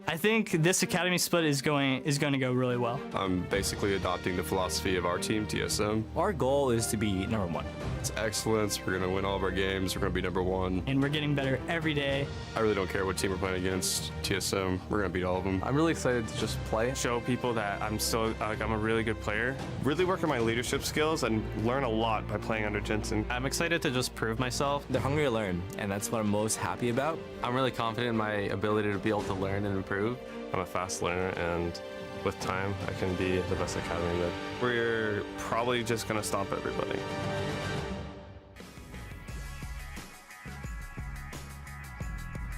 I think this academy split is going to go really well. I'm basically adopting the philosophy of our team, TSM. Our goal is to be number one. It's excellence. We're going to win all of our games. We're going to be number one. And we're getting better every day. I really don't care what team we're playing against. TSM, we're going to beat all of them. I'm really excited to just play. Show people that I'm a really good player. Really work on my leadership skills and learn a lot by playing under Jensen. I'm excited to just prove myself. They're hungry to learn, and that's what I'm most happy about. I'm really confident in my ability to be able to learn and improve. I'm a fast learner, and with time, I can be the best academy mid. We're probably just going to stop everybody.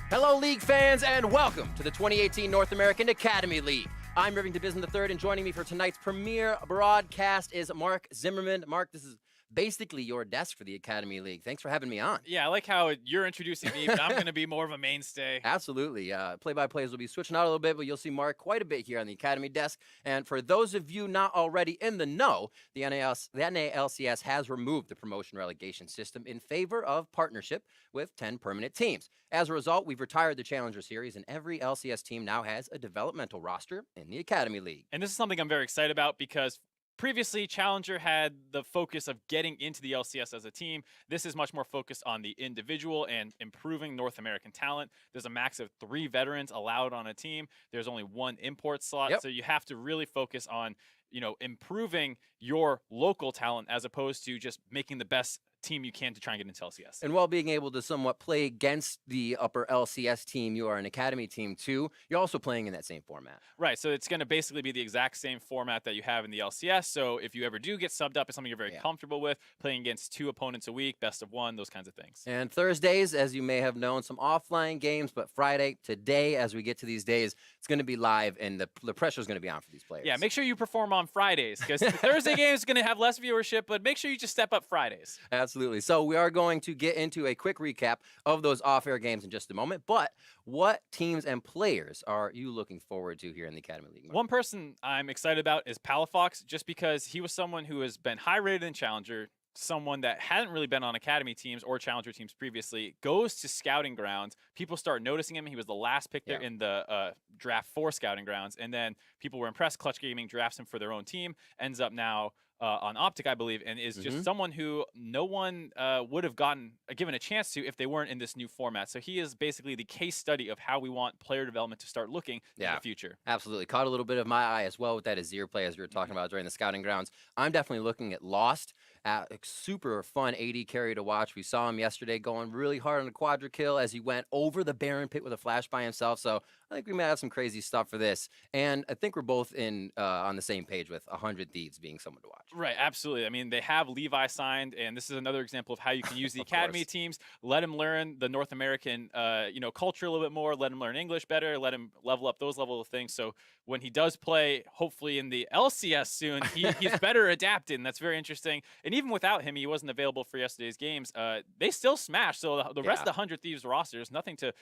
Hello, League fans, and welcome to the 2018 North American Academy League. I'm Rivington Bisson III, and joining me for tonight's premiere broadcast is Mark Zimmerman. Mark, this is basically your desk for the Academy League. Thanks for having me on. Yeah, I like how you're introducing me, but I'm going to be more of a mainstay. Absolutely. Play-by-plays will be switching out a little bit, but you'll see Mark quite a bit here on the Academy desk. And for those of you not already in the know, the NALCS has removed the promotion relegation system in favor of partnership with 10 permanent teams. As a result, we've retired the Challenger Series, and every LCS team now has a developmental roster in the Academy League. And this is something I'm very excited about because previously, Challenger had the focus of getting into the LCS as a team. This is much more focused on the individual and improving North American talent. There's a max of 3 veterans allowed on a team. There's only 1 import slot. Yep. So you have to really focus on, improving your local talent as opposed to just making the best team you can to try and get into LCS. And while being able to somewhat play against the upper LCS team, you are an Academy team too. You're also playing in that same format. Right, so it's going to basically be the exact same format that you have in the LCS. So if you ever do get subbed up, it's something you're very comfortable with, playing against 2 opponents a week, best of 1, those kinds of things. And Thursdays, as you may have known, some offline games, but Friday, today, as we get to these days, it's going to be live, and the pressure is going to be on for these players. Yeah, make sure you perform on Fridays, because Thursday games is going to have less viewership, but make sure you just step up Fridays. Absolutely. So we are going to get into a quick recap of those off-air games in just a moment, but what teams and players are you looking forward to here in the Academy League? Mark? One person I'm excited about is Palafox, just because he was someone who has been high-rated in Challenger, someone that hadn't really been on Academy teams or Challenger teams previously, goes to scouting grounds. People start noticing him. He was the last pick there in the draft for scouting grounds, and then people were impressed. Clutch Gaming drafts him for their own team, ends up now on Optic, I believe, and is just someone who no one would have given a chance to if they weren't in this new format. So he is basically the case study of how we want player development to start looking in the future. Absolutely. Caught a little bit of my eye as well with that Azir play, as we were talking about during the scouting grounds. I'm definitely looking at Lost. A super fun AD carry to watch. We saw him yesterday going really hard on the quadra kill as he went over the Baron pit with a flash by himself. So I think we might have some crazy stuff for this. And I think we're both on the same page with 100 Thieves being someone to watch. Right, absolutely. I mean, they have Levi signed, and this is another example of how you can use the Academy teams. Let him learn the North American culture a little bit more. Let him learn English better. Let him level up those level of things. So when he does play, hopefully in the LCS soon, he's better adapted, and that's very interesting. And even without him, he wasn't available for yesterday's games. They still smashed. So the rest of the 100 Thieves roster is nothing to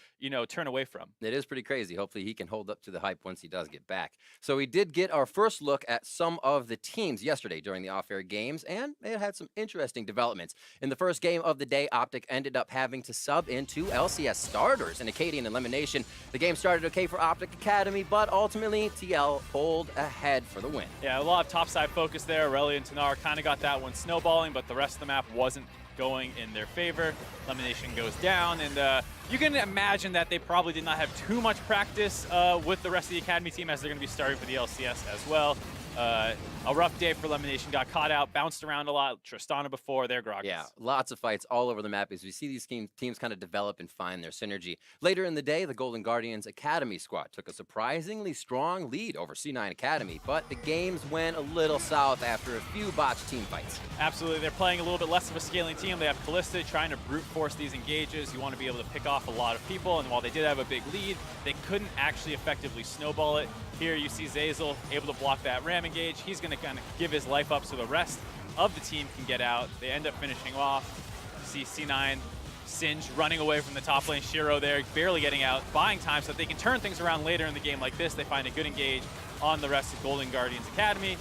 turn away from. It is pretty crazy. Hopefully he can hold up to the hype once he does get back. So we did get our first look at some of the teams yesterday during the off-air games, and it had some interesting developments. In the first game of the day, Optic ended up having to sub in 2 LCS starters in Acadian elimination. The game started okay for Optic Academy, but ultimately TL pulled ahead for the win. Yeah, a lot of topside focus there. Aurelia and Tanar kind of got that one snowballing, but the rest of the map wasn't going in their favor. Elimination goes down, and you can imagine that they probably did not have too much practice with the rest of the Academy team, as they're going to be starting for the LCS as well. A rough day for Elimination. Got caught out, bounced around a lot. Tristana before, they're groggy. Yeah, lots of fights all over the map as we see these teams kind of develop and find their synergy. Later in the day, the Golden Guardians Academy squad took a surprisingly strong lead over C9 Academy, but the games went a little south after a few botched team fights. Absolutely, they're playing a little bit less of a scaling team. They have Callista trying to brute force these engages. You want to be able to pick off a lot of people, and while they did have a big lead, they couldn't actually effectively snowball it. Here you see Zazel able to block that ram engage. He's going to kind of give his life up so the rest of the team can get out. They end up finishing off. You see C9, Singe running away from the top lane. Shiro there, barely getting out, buying time so that they can turn things around later in the game like this. They find a good engage on the rest of Golden Guardians Academy.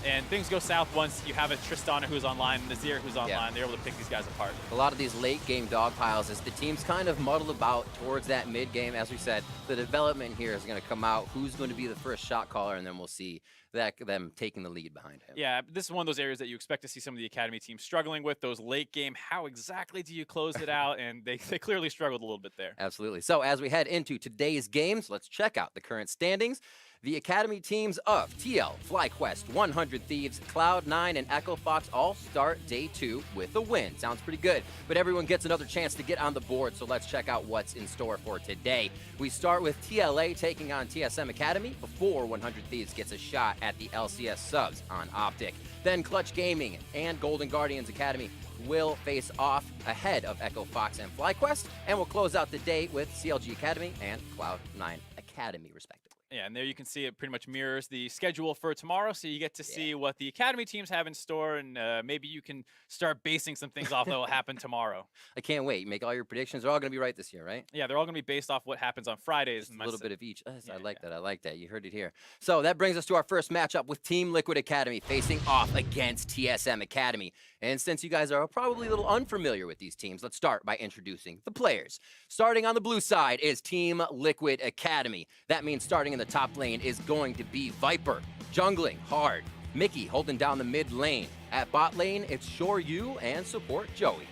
And things go south once you have a Tristana who's online, Nazir who's online. They're able to pick these guys apart. A lot of these late game dog piles, as the teams kind of muddle about towards that mid game, as we said, the development here is going to come out. Who's going to be the first shot caller, and then we'll see them taking the lead behind him. Yeah, this is one of those areas that you expect to see some of the academy teams struggling with. Those late game, how exactly do you close it out? And they clearly struggled a little bit there. Absolutely. So as we head into today's games, let's check out the current standings. The academy teams of TL, FlyQuest, 100 Thieves, Cloud9, and Echo Fox all start day 2 with a win. Sounds pretty good, but everyone gets another chance to get on the board, so let's check out what's in store for today. We start with TLA taking on TSM Academy before 100 Thieves gets a shot at the LCS subs on Optic. Then Clutch Gaming and Golden Guardians Academy will face off ahead of Echo Fox and FlyQuest, and we'll close out the day with CLG Academy and Cloud9 Academy, respectively. Yeah, and there you can see it pretty much mirrors the schedule for tomorrow, so you get to see what the academy teams have in store, and maybe you can start basing some things off that will happen tomorrow. I can't wait. Make all your predictions. They're all going to be right this year, right? Yeah, they're all going to be based off what happens on Fridays. Just a little bit of each. I like that. I like that. You heard it here. So that brings us to our first matchup with Team Liquid Academy facing off against TSM Academy. And since you guys are probably a little unfamiliar with these teams, let's start by introducing the players. Starting on the blue side is Team Liquid Academy. That means starting in the top lane is going to be Viper, jungling hard. Mickey holding down the mid lane. At bot lane, it's Shoryu and support Joey.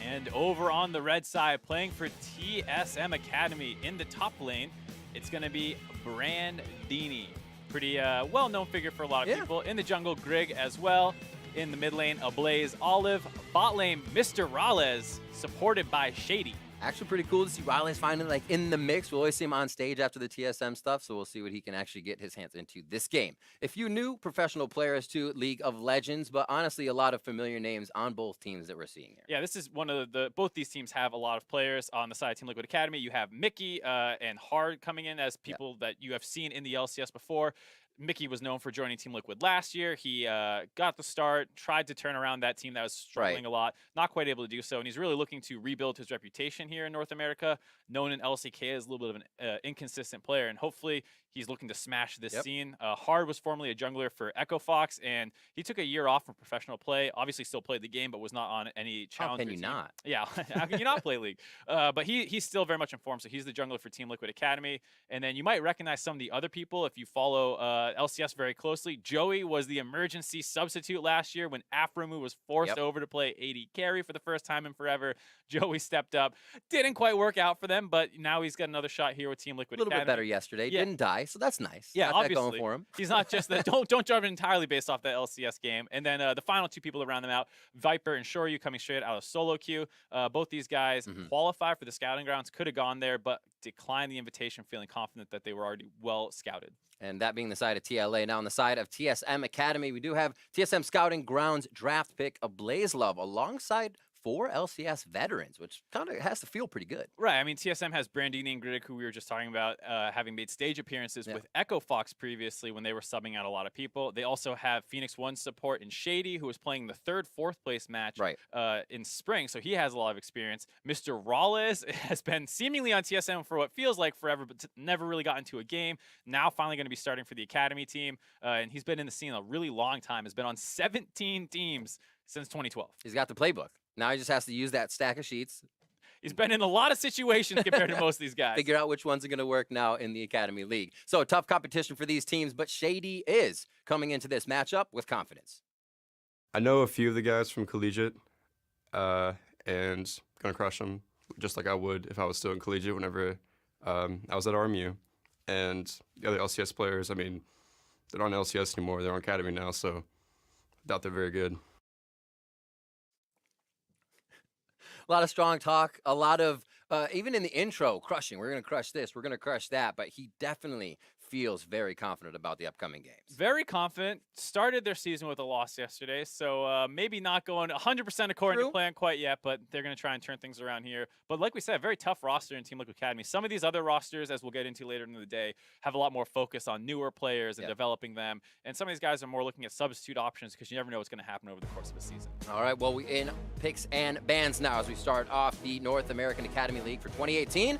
And over on the red side, playing for TSM Academy in the top lane, it's going to be Brandini. Pretty well-known figure for a lot of people. In the jungle, Grig as well. In the mid lane, Ablaze Olive. Bot lane, Mr. Rales, supported by Shady. Actually pretty cool to see Raleigh finally like in the mix. We'll always see him on stage after the TSM stuff, so we'll see what he can actually get his hands into this game. A few new professional players to League of Legends, but honestly a lot of familiar names on both teams that we're seeing here. Yeah, this is one of both these teams have a lot of players. On the side of Team Liquid Academy, you have Mickey and Hard coming in as people that you have seen in the LCS before. Mickey was known for joining Team Liquid last year. He got the start, tried to turn around that team that was struggling a lot, not quite able to do so, and he's really looking to rebuild his reputation here in North America, known in LCK as a little bit of an inconsistent player, and hopefully he's looking to smash this scene. Hard was formerly a jungler for Echo Fox, and he took a year off from professional play, obviously still played the game, but was not on any challenger How can you team. not? Yeah, how can you not play League? But he's still very much informed, so he's the jungler for Team Liquid Academy, and then you might recognize some of the other people if you follow LCS very closely. Joey was the emergency substitute last year when Aframu was forced over to play AD carry for the first time in forever. Joey stepped up. Didn't quite work out for them, but now he's got another shot here with Team Liquid Academy. A little bit better yesterday. Didn't die, so that's nice. Yeah, got obviously. that going for him. He's not just that. Don't judge it entirely based off that LCS game. And then the final two people around them out, Viper and Shoryu coming straight out of solo queue. Both these guys qualify for the scouting grounds, could have gone there, but declined the invitation, feeling confident that they were already well scouted. And that being the side of TLA. Now on the side of TSM Academy, we do have TSM Scouting Grounds draft pick Ablaze Love alongside 4 LCS veterans, which kind of has to feel pretty good. Right. I mean, TSM has Brandini and Griddick, who we were just talking about, having made stage appearances with Echo Fox previously when they were subbing out a lot of people. They also have Phoenix One support in Shady, who was playing the 3rd, 4th place match in spring, so he has a lot of experience. Mr. Rales has been seemingly on TSM for what feels like forever, but never really got into a game. Now finally going to be starting for the Academy team, and he's been in the scene a really long time. Has been on 17 teams since 2012. He's got the playbook. Now he just has to use that stack of sheets. He's been in a lot of situations compared to most of these guys. Figure out which ones are going to work now in the Academy League. So tough competition for these teams, but Shady is coming into this matchup with confidence. I know a few of the guys from Collegiate, and gonna crush them just like I would if I was still in Collegiate whenever I was at RMU. And the other LCS players, I mean, they're not on LCS anymore. They're on Academy now, so I doubt they're very good. A lot of strong talk, a lot of, even in the intro, crushing. We're going to crush this, we're going to crush that, but he definitely feels very confident about the upcoming games. Very confident. Started their season with a loss yesterday, so maybe not going 100% according to plan quite yet, but they're going to try and turn things around here. But like we said, very tough roster in Team Liquid Academy. Some of these other rosters, as we'll get into later in the day, have a lot more focus on newer players and developing them. And some of these guys are more looking at substitute options because you never know what's going to happen over the course of a season. All right, well, we in picks and bans now as we start off the North American Academy League for 2018.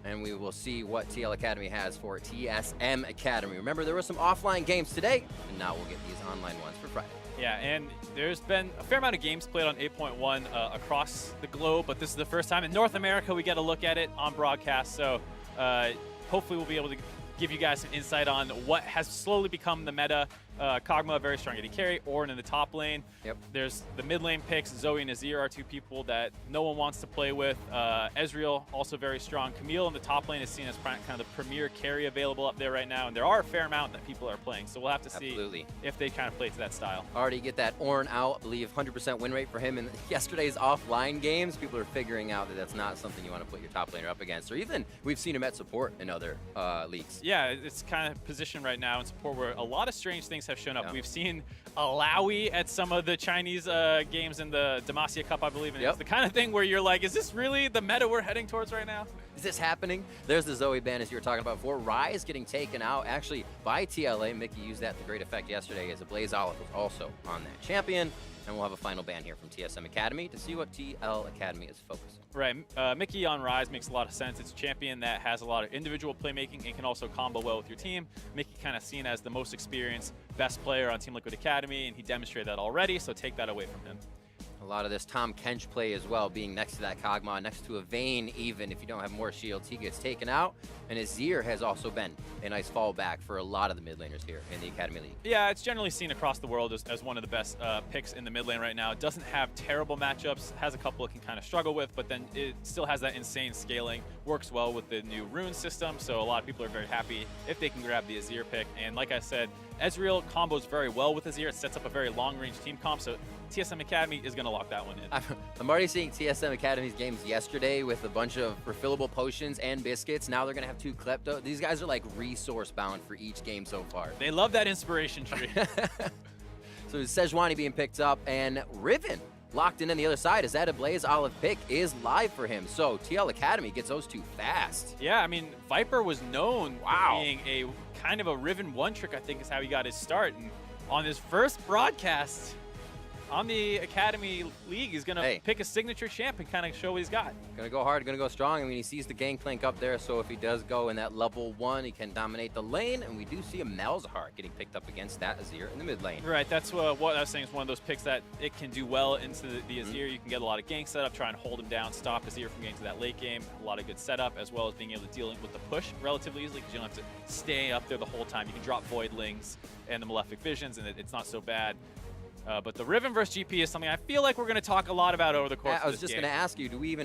and we will see what TL Academy has for TSM Academy. Remember, there were some offline games today, and now we'll get these online ones for Friday. Yeah, and there's been a fair amount of games played on 8.1 across the globe, but this is the first time in North America we get a look at it on broadcast. So hopefully we'll be able to give you guys some insight on what has slowly become the meta. Kog'Maw, very strong AD carry. Orin in the top lane. Yep. There's the mid lane picks. Zoe and Azir are two people that no one wants to play with. Ezreal, also very strong. Camille in the top lane is seen as kind of the premier carry available up there right now, and there are a fair amount that people are playing. So we'll have to see if they kind of play to that style. Already get that Orin out. I believe 100% win rate for him in yesterday's offline games. People are figuring out that that's not something you want to put your top laner up against. Or even we've seen him at support in other leagues. Yeah, it's kind of positioned right now in support where a lot of strange things have shown up. Yeah. We've seen Alawi at some of the Chinese games in the Demacia Cup, I believe. And it's the kind of thing where you're like, is this really the meta we're heading towards right now? Is this happening? There's the Zoe ban, as you were talking about before. Ryze getting taken out, actually, by TLA. Mickey used that to great effect yesterday, as a Blaze Olive was also on that champion. And we'll have a final ban here from TSM Academy to see what TL Academy is focusing. Right. Mickey on Ryze makes a lot of sense. It's a champion that has a lot of individual playmaking and can also combo well with your team. Mickey kind of seen as the most experienced, best player on Team Liquid Academy, and he demonstrated that already, so take that away from him. A lot of this Tom Kench play as well, being next to that Kog'Maw, next to a Vayne even. If you don't have more shields, he gets taken out. And Azir has also been a nice fallback for a lot of the mid laners here in the Academy League. Yeah, it's generally seen across the world as one of the best picks in the mid lane right now. It doesn't have terrible matchups, has a couple it can kind of struggle with, but then it still has that insane scaling, works well with the new rune system, so a lot of people are very happy if they can grab the Azir pick. And like I said, Ezreal combos very well with Azir. It sets up a very long-range team comp, so TSM Academy is going to lock that one in. I'm already seeing TSM Academy's games yesterday with a bunch of refillable potions and biscuits. Now they're going to have 2 Klepto. These guys are like resource bound for each game so far. They love that inspiration tree. So Sejuani being picked up, and Riven locked in on the other side as that Blaze Olive pick is live for him. So TL Academy gets those 2 fast. Yeah, I mean, Viper was known for being a kind of a Riven one trick, I think is how he got his start. And on his first broadcast on the Academy League, he's going to pick a signature champ and kind of show what he's got. Going to go hard, going to go strong. I mean, he sees the Gangplank up there, so if he does go in that level 1, he can dominate the lane. And we do see a Malzahar getting picked up against that Azir in the mid lane. Right, that's what I was saying is one of those picks that it can do well into the Azir. You can get a lot of gank setup, try and hold him down, stop Azir from getting to that late game. A lot of good setup, as well as being able to deal with the push relatively easily, because you don't have to stay up there the whole time. You can drop Voidlings and the Malefic Visions, and it's not so bad. But the Riven versus GP is something I feel like we're going to talk a lot about over the course of this game. I was just going to ask you, do we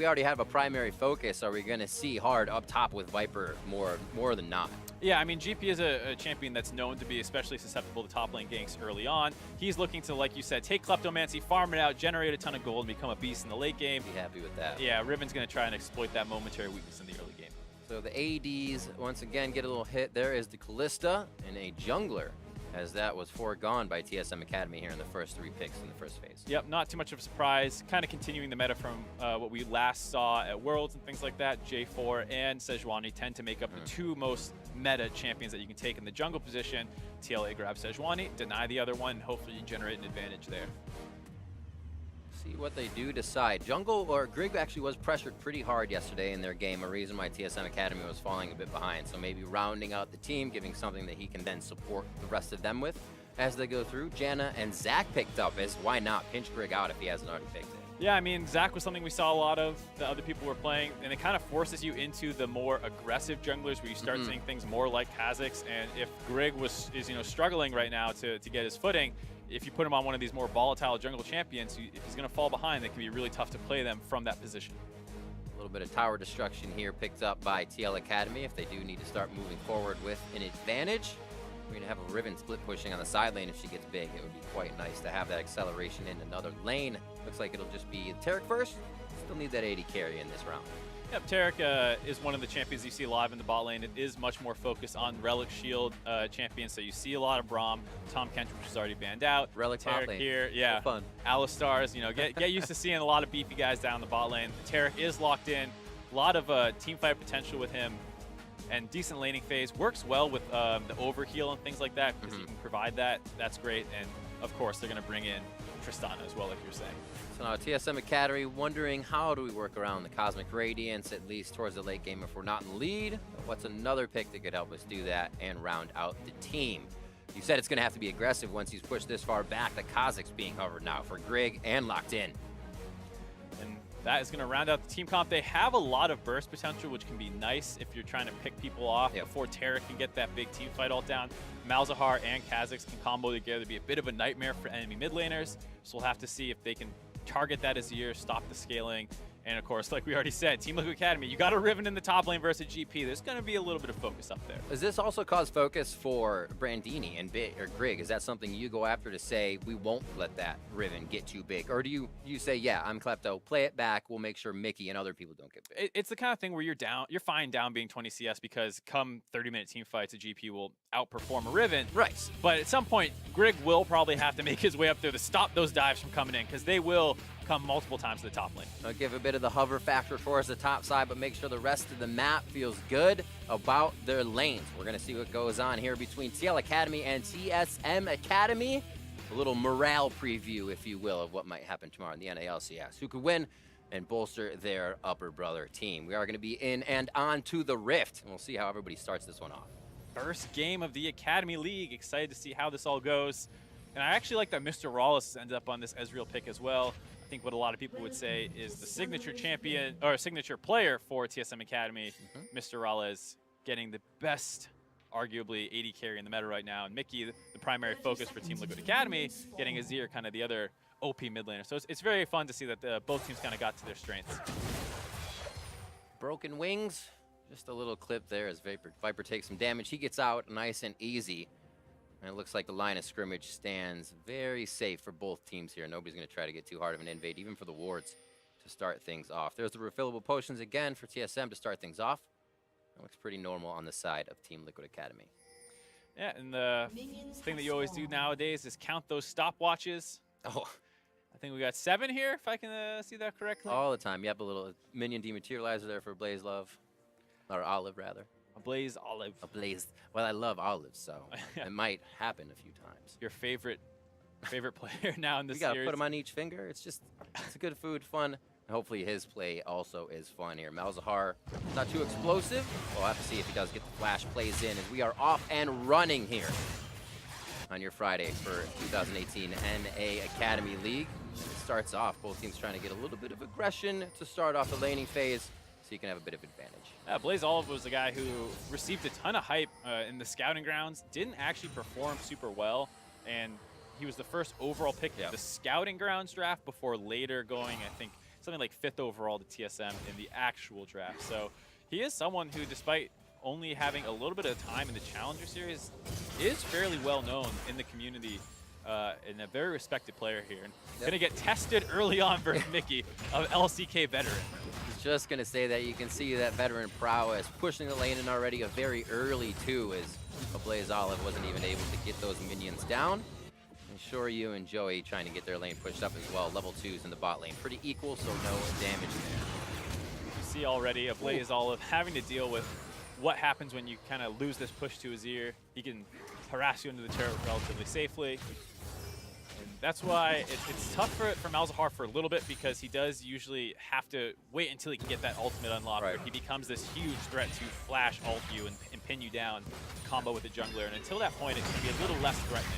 already have a primary focus? Are we going to see hard up top with Viper more than not? Yeah, I mean, GP is a champion that's known to be especially susceptible to top lane ganks early on. He's looking to, like you said, take Kleptomancy, farm it out, generate a ton of gold, and become a beast in the late game. Be happy with that. Yeah, Riven's going to try and exploit that momentary weakness in the early game. So the ADs, once again, get a little hit. There is the Callista and a jungler, as that was foregone by TSM Academy here in the first 3 picks in the first phase. Yep, not too much of a surprise. Kind of continuing the meta from what we last saw at Worlds and things like that. J4 and Sejuani tend to make up the 2 most meta champions that you can take in the jungle position. TLA grabs Sejuani, deny the other one, and hopefully you generate an advantage there. See what they do decide. Jungle, or Grig actually was pressured pretty hard yesterday in their game, a reason why TSM Academy was falling a bit behind. So maybe rounding out the team, giving something that he can then support the rest of them with as they go through. Janna and Zach picked up, as why not pinch Grig out if he hasn't already picked it. Yeah, I mean, Zach was something we saw a lot of that other people were playing, and it kind of forces you into the more aggressive junglers where you start seeing things more like Kha'Zix. And if Grig is struggling right now to get his footing, if you put him on one of these more volatile jungle champions, if he's going to fall behind, it can be really tough to play them from that position. A little bit of tower destruction here picked up by TL Academy if they do need to start moving forward with an advantage. We're going to have a Riven split pushing on the side lane if she gets big. It would be quite nice to have that acceleration in another lane. Looks like it'll just be Taric first. Still need that AD carry in this round. Yep, Taric is one of the champions you see live in the bot lane. It is much more focused on Relic Shield champions, so you see a lot of Braum, Tom Kench, which is already banned out. Relic bot lane. Here, yeah. So fun. Alistars, get used to seeing a lot of beefy guys down the bot lane. Taric is locked in. A lot of team fight potential with him, and decent laning phase. Works well with the overheal and things like that, because he can provide that. That's great. And of course, they're going to bring in Tristana as well, like you're saying. So now TSM Academy wondering how do we work around the Cosmic Radiance, at least towards the late game if we're not in the lead. What's another pick that could help us do that and round out the team? You said it's going to have to be aggressive once he's pushed this far back. The Kazakh's being covered now for Grig and locked in. And that is going to round out the team comp. They have a lot of burst potential, which can be nice if you're trying to pick people off before Terra can get that big team fight all down. Malzahar and Kazakhs can combo together, be a bit of a nightmare for enemy mid laners. So we'll have to see if they can target that Azir, stop the scaling. And of course, like we already said, Team Liquid Academy, you got a Riven in the top lane versus GP. There's going to be a little bit of focus up there. Does this also cause focus for Brandini and Grig? Is that something you go after to say, we won't let that Riven get too big? Or do you say, yeah, I'm Klepto, play it back, we'll make sure Mickey and other people don't get big? It's the kind of thing where you're fine down being 20 CS because come 30-minute team fights, a GP will outperform a Riven. Right. But at some point, Grig will probably have to make his way up there to stop those dives from coming in because they will come multiple times to the top lane. I'll give a bit of the hover factor towards the top side, but make sure the rest of the map feels good about their lanes. We're going to see what goes on here between TL Academy and TSM Academy. A little morale preview, if you will, of what might happen tomorrow in the NALCS. Who could win and bolster their upper brother team? We are going to be in and on to the Rift, and we'll see how everybody starts this one off. First game of the Academy League. Excited to see how this all goes. And I actually like that Mr. Rawless ended up on this Ezreal pick as well. I think what a lot of people would say is the signature champion or signature player for TSM Academy, Mr. Rawless, getting the best, arguably, AD carry in the meta right now. And Mickey, the primary focus for Team Liquid Academy, getting Azir, kind of the other OP mid laner. So it's very fun to see that both teams kind of got to their strengths. Broken Wings, just a little clip there as Viper takes some damage. He gets out nice and easy. And it looks like the line of scrimmage stands very safe for both teams here. Nobody's going to try to get too hard of an invade, even for the wards, to start things off. There's the refillable potions again for TSM to start things off. That looks pretty normal on the side of Team Liquid Academy. Yeah, and the thing that you always do nowadays is count those stopwatches. Oh, I think we got 7 here, if I can see that correctly. all the time. Yep, a little minion dematerializer there for Blaze Love. Or Olive, rather. A Blaze Olive. A Blaze. Well, I love olives, so it might happen a few times. Your favorite player now in the We got to series. put them on each finger. It's a good food, fun. And hopefully his play also is fun here. Malzahar, not too explosive. We'll have to see if he does get the flash plays in as we are off and running here on your Friday for 2018 NA Academy League. And it starts off, both teams trying to get a little bit of aggression to start off the laning phase so you can have a bit of advantage. Blaze Olive was the guy who received a ton of hype in the scouting grounds, didn't actually perform super well, and he was the first overall pick of the scouting grounds draft before later going, I think, something like 5th overall to TSM in the actual draft. So he is someone who, despite only having a little bit of time in the Challenger Series, is fairly well known in the community and a very respected player here. And going to get tested early on versus Mickey, of LCK veteran. Just going to say that you can see that veteran prowess pushing the lane in already a very early too, as Blaze Olive wasn't even able to get those minions down. And Shoryu and Joey trying to get their lane pushed up as well. Level 2s in the bot lane. Pretty equal, so no damage there. You see already a Blaze Olive having to deal with what happens when you kind of lose this push to his ear. He can harass you into the turret relatively safely. And that's why it's tough for Malzahar for a little bit, because he does usually have to wait until he can get that ultimate unlocked. Right. He becomes this huge threat to flash ult you and pin you down, combo with the jungler. And until that point, it can be a little less threatening.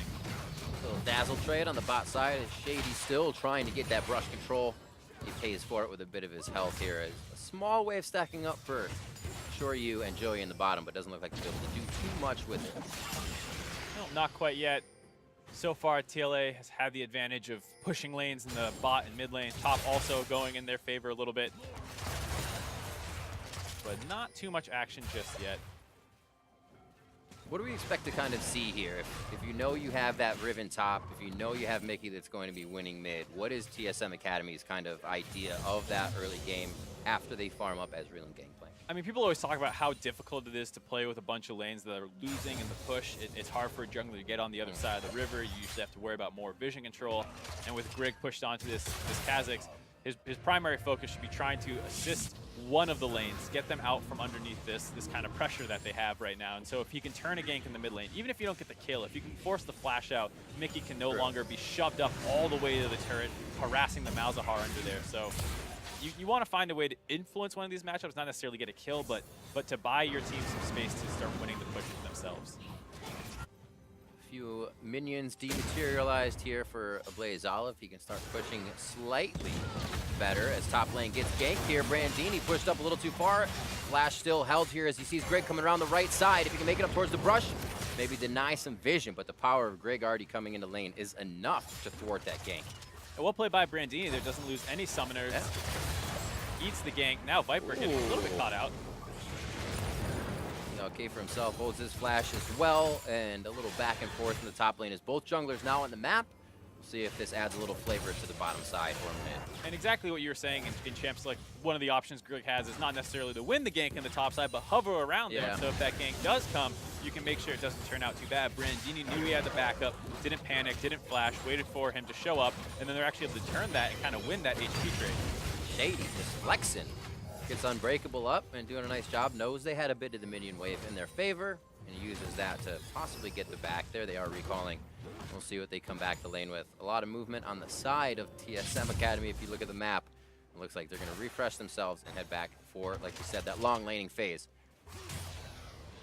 Little dazzle trade on the bot side as Shady still trying to get that brush control. He pays for it with a bit of his health here. As a small way of stacking up for Shoryu and Joey in the bottom, but doesn't look like he'll be able to do too much with it. No, not quite yet. So far, TLA has had the advantage of pushing lanes in the bot and mid lane. Top also going in their favor a little bit. But not too much action just yet. What do we expect to kind of see here? If you know you have that Riven top, if you know you have Mickey that's going to be winning mid, what is TSM Academy's kind of idea of that early game after they farm up Ezreal and Gangplank? I mean, people always talk about how difficult it is to play with a bunch of lanes that are losing in the push. It's hard for a jungler to get on the other side of the river. You usually have to worry about more vision control. And with Grig pushed onto this Kazakhs, his primary focus should be trying to assist one of the lanes, get them out from underneath this kind of pressure that they have right now. And so if he can turn a gank in the mid lane, even if you don't get the kill, if you can force the flash out, Mickey can no longer be shoved up all the way to the turret, harassing the Malzahar under there. So you want to find a way to influence one of these matchups, not necessarily get a kill, but to buy your team some space to start winning the pushes themselves. Few minions dematerialized here for Blaze Olive. He can start pushing slightly better as top lane gets ganked here. Brandini pushed up a little too far. Flash still held here as he sees Greg coming around the right side. If he can make it up towards the brush, maybe deny some vision, but the power of Greg already coming into lane is enough to thwart that gank. A well played by Brandini there, doesn't lose any summoners. Yeah. Eats the gank. Now Viper getting a little bit caught out. Okay, for himself holds his flash as well, and a little back and forth in the top lane as both junglers now on the map. We'll see if this adds a little flavor to the bottom side for him. And exactly what you were saying in Champs, like one of the options Greg has is not necessarily to win the gank in the top side, but hover around there. So if that gank does come, you can make sure it doesn't turn out too bad. Brandini knew he had the backup, didn't panic, didn't flash, waited for him to show up, and then they're actually able to turn that and kind of win that HP trade. Shady just flexing. Gets Unbreakable up and doing a nice job. Knows they had a bit of the minion wave in their favor and uses that to possibly get the back there. They are recalling. We'll see what they come back to lane with. A lot of movement on the side of TSM Academy. If you look at the map, it looks like they're going to refresh themselves and head back for, like you said, that long laning phase.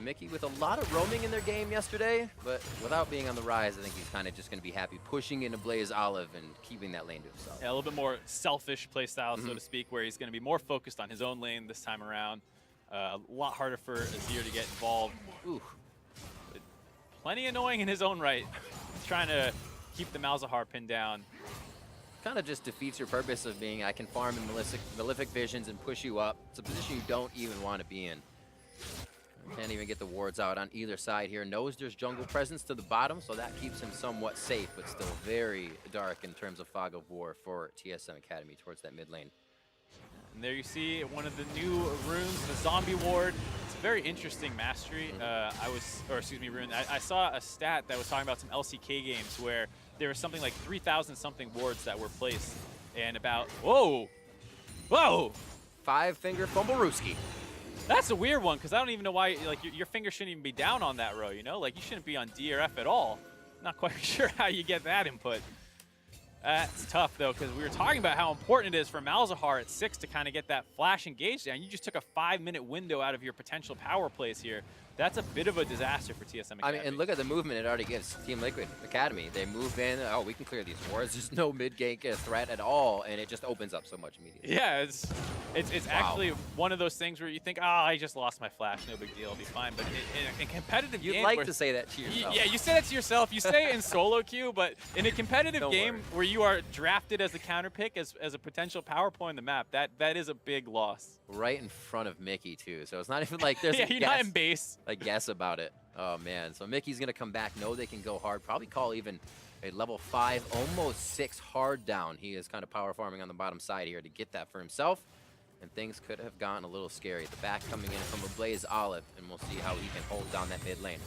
Mickey with a lot of roaming in their game yesterday, but without being on the rise, I think he's kind of just going to be happy pushing into Blaze Olive and keeping that lane to himself. Yeah, a little bit more selfish playstyle, so to speak, where he's going to be more focused on his own lane this time around. A lot harder for Azir to get involved. Ooh. But plenty annoying in his own right. He's trying to keep the Malzahar pinned down. Kind of just defeats your purpose of being, I can farm in Malefic Visions and push you up. It's a position you don't even want to be in. Can't even get the wards out on either side here. Knows there's jungle presence to the bottom, so that keeps him somewhat safe, but still very dark in terms of fog of war for TSM Academy towards that mid lane. And there you see one of the new runes, the Zombie Ward. It's a very interesting mastery. Rune. I saw a stat that was talking about some LCK games where there was something like 3,000 something wards that were placed, and about, whoa! 5-finger Fumblerooski. That's a weird one, because I don't even know why, like, your finger shouldn't even be down on that row, you know? Like, you shouldn't be on D or F at all. Not quite sure how you get that input. That's tough, though, because we were talking about how important it is for Malzahar at 6 to kind of get that flash engaged down. You just took a 5-minute window out of your potential power plays here. That's a bit of a disaster for TSM Academy. I mean, and look at the movement it already gives Team Liquid Academy. They move in, oh, we can clear these wards. There's no mid-gank threat at all, and it just opens up so much immediately. Yeah, it's actually one of those things where you think, oh, I just lost my flash, no big deal, I'll be fine. But in competitive You'd game, like to say that to yourself. Yeah, you say that to yourself. You say it in solo queue, but in a competitive game where you are drafted as the counter pick, as a potential power point on the map, that is a big loss. Right in front of Mickey, too. So it's not even like there's yeah, you're not in base. A guess about it. Oh, man. So Mickey's going to come back, know they can go hard, probably call even a level 5, almost 6 hard down. He is kind of power farming on the bottom side here to get that for himself. And things could have gone a little scary. The back coming in from a Blaze Olive, and we'll see how he can hold down that mid lane.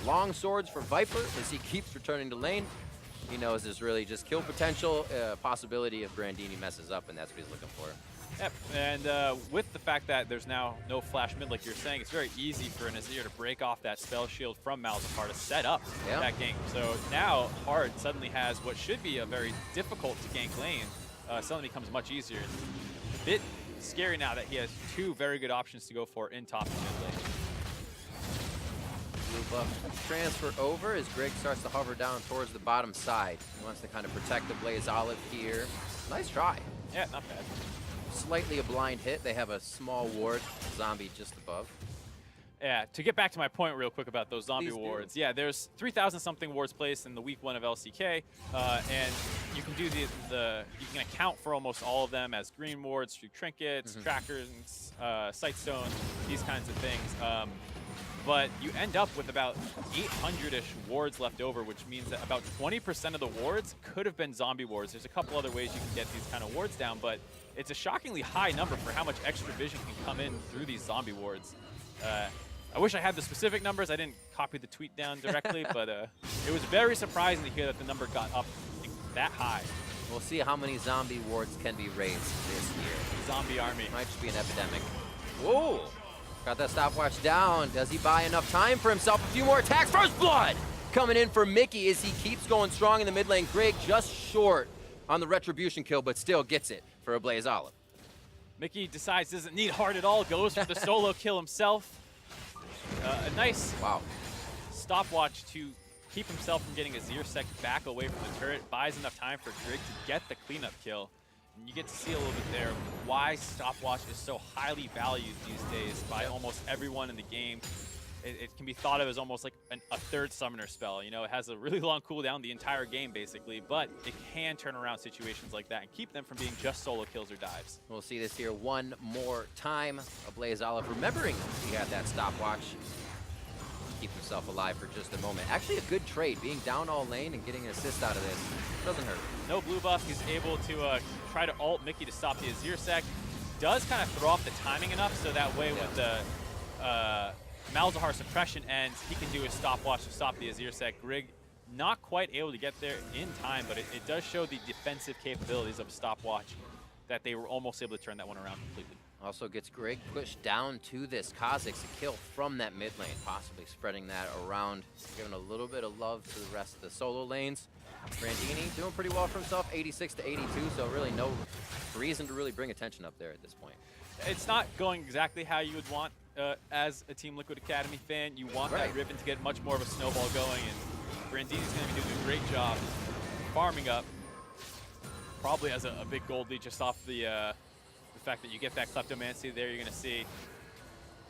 Long swords for Viper as he keeps returning to lane. He knows there's really just kill potential, possibility if Brandini messes up, and that's what he's looking for. Yep, and with the fact that there's now no flash mid, like you're saying, it's very easy for an Azir to break off that spell shield from Malzahar to set up that gank. So now Hard suddenly has what should be a very difficult to gank lane, suddenly becomes much easier. It's a bit scary now that he has 2 very good options to go for in top and mid lane. Blue buff transfer over as Greg starts to hover down towards the bottom side. He wants to kind of protect the Blaze Olive here. Nice try. Yeah, not bad. Slightly a blind hit. They have a small ward, zombie just above. Yeah, to get back to my point real quick about those zombie wards. Yeah, there's 3,000 something wards placed in the week 1 of LCK, and you can do you can account for almost all of them as green wards through trinkets, trackers, sightstones, these kinds of things. But you end up with about 800-ish wards left over, which means that about 20% of the wards could have been zombie wards. There's a couple other ways you can get these kind of wards down, but it's a shockingly high number for how much extra vision can come in through these zombie wards. I wish I had the specific numbers. I didn't copy the tweet down directly, but it was very surprising to hear that the number got up that high. We'll see how many zombie wards can be raised this year. Zombie army. Might just be an epidemic. Whoa! Got that stopwatch down. Does he buy enough time for himself? A few more attacks. First blood coming in for Mickey as he keeps going strong in the mid lane. Greg just short on the retribution kill, but still gets it for a Blaze Olive. Mickey decides doesn't need hard at all, goes for the solo kill himself. A nice stopwatch to keep himself from getting a Zersec back away from the turret, buys enough time for Greg to get the cleanup kill. And you get to see a little bit there why stopwatch is so highly valued these days by almost everyone in the game. It can be thought of as almost like a third summoner spell. You know, it has a really long cooldown the entire game, basically, but it can turn around situations like that and keep them from being just solo kills or dives. We'll see this here one more time. A Blaze Olive remembering he had that stopwatch. Keep himself alive for just a moment. Actually, a good trade, being down all lane and getting an assist out of this. Doesn't hurt. No blue buff. He's able to try to ult Mickey to stop the Azirsec. Does kind of throw off the timing enough so that way with the Malzahar suppression ends, he can do his stopwatch to stop the Azirsec. Grig not quite able to get there in time, but it does show the defensive capabilities of a stopwatch that they were almost able to turn that one around completely. Also gets Greg pushed down to this Kha'Zix, a kill from that mid lane, possibly spreading that around, giving a little bit of love to the rest of the solo lanes. Brandini doing pretty well for himself, 86 to 82, so really no reason to really bring attention up there at this point. It's not going exactly how you would want as a Team Liquid Academy fan. You want that Riven to get much more of a snowball going, and Brandini's going to be doing a great job farming up. Probably has a big gold lead just off the fact that you get that Kleptomancy there. You're going to see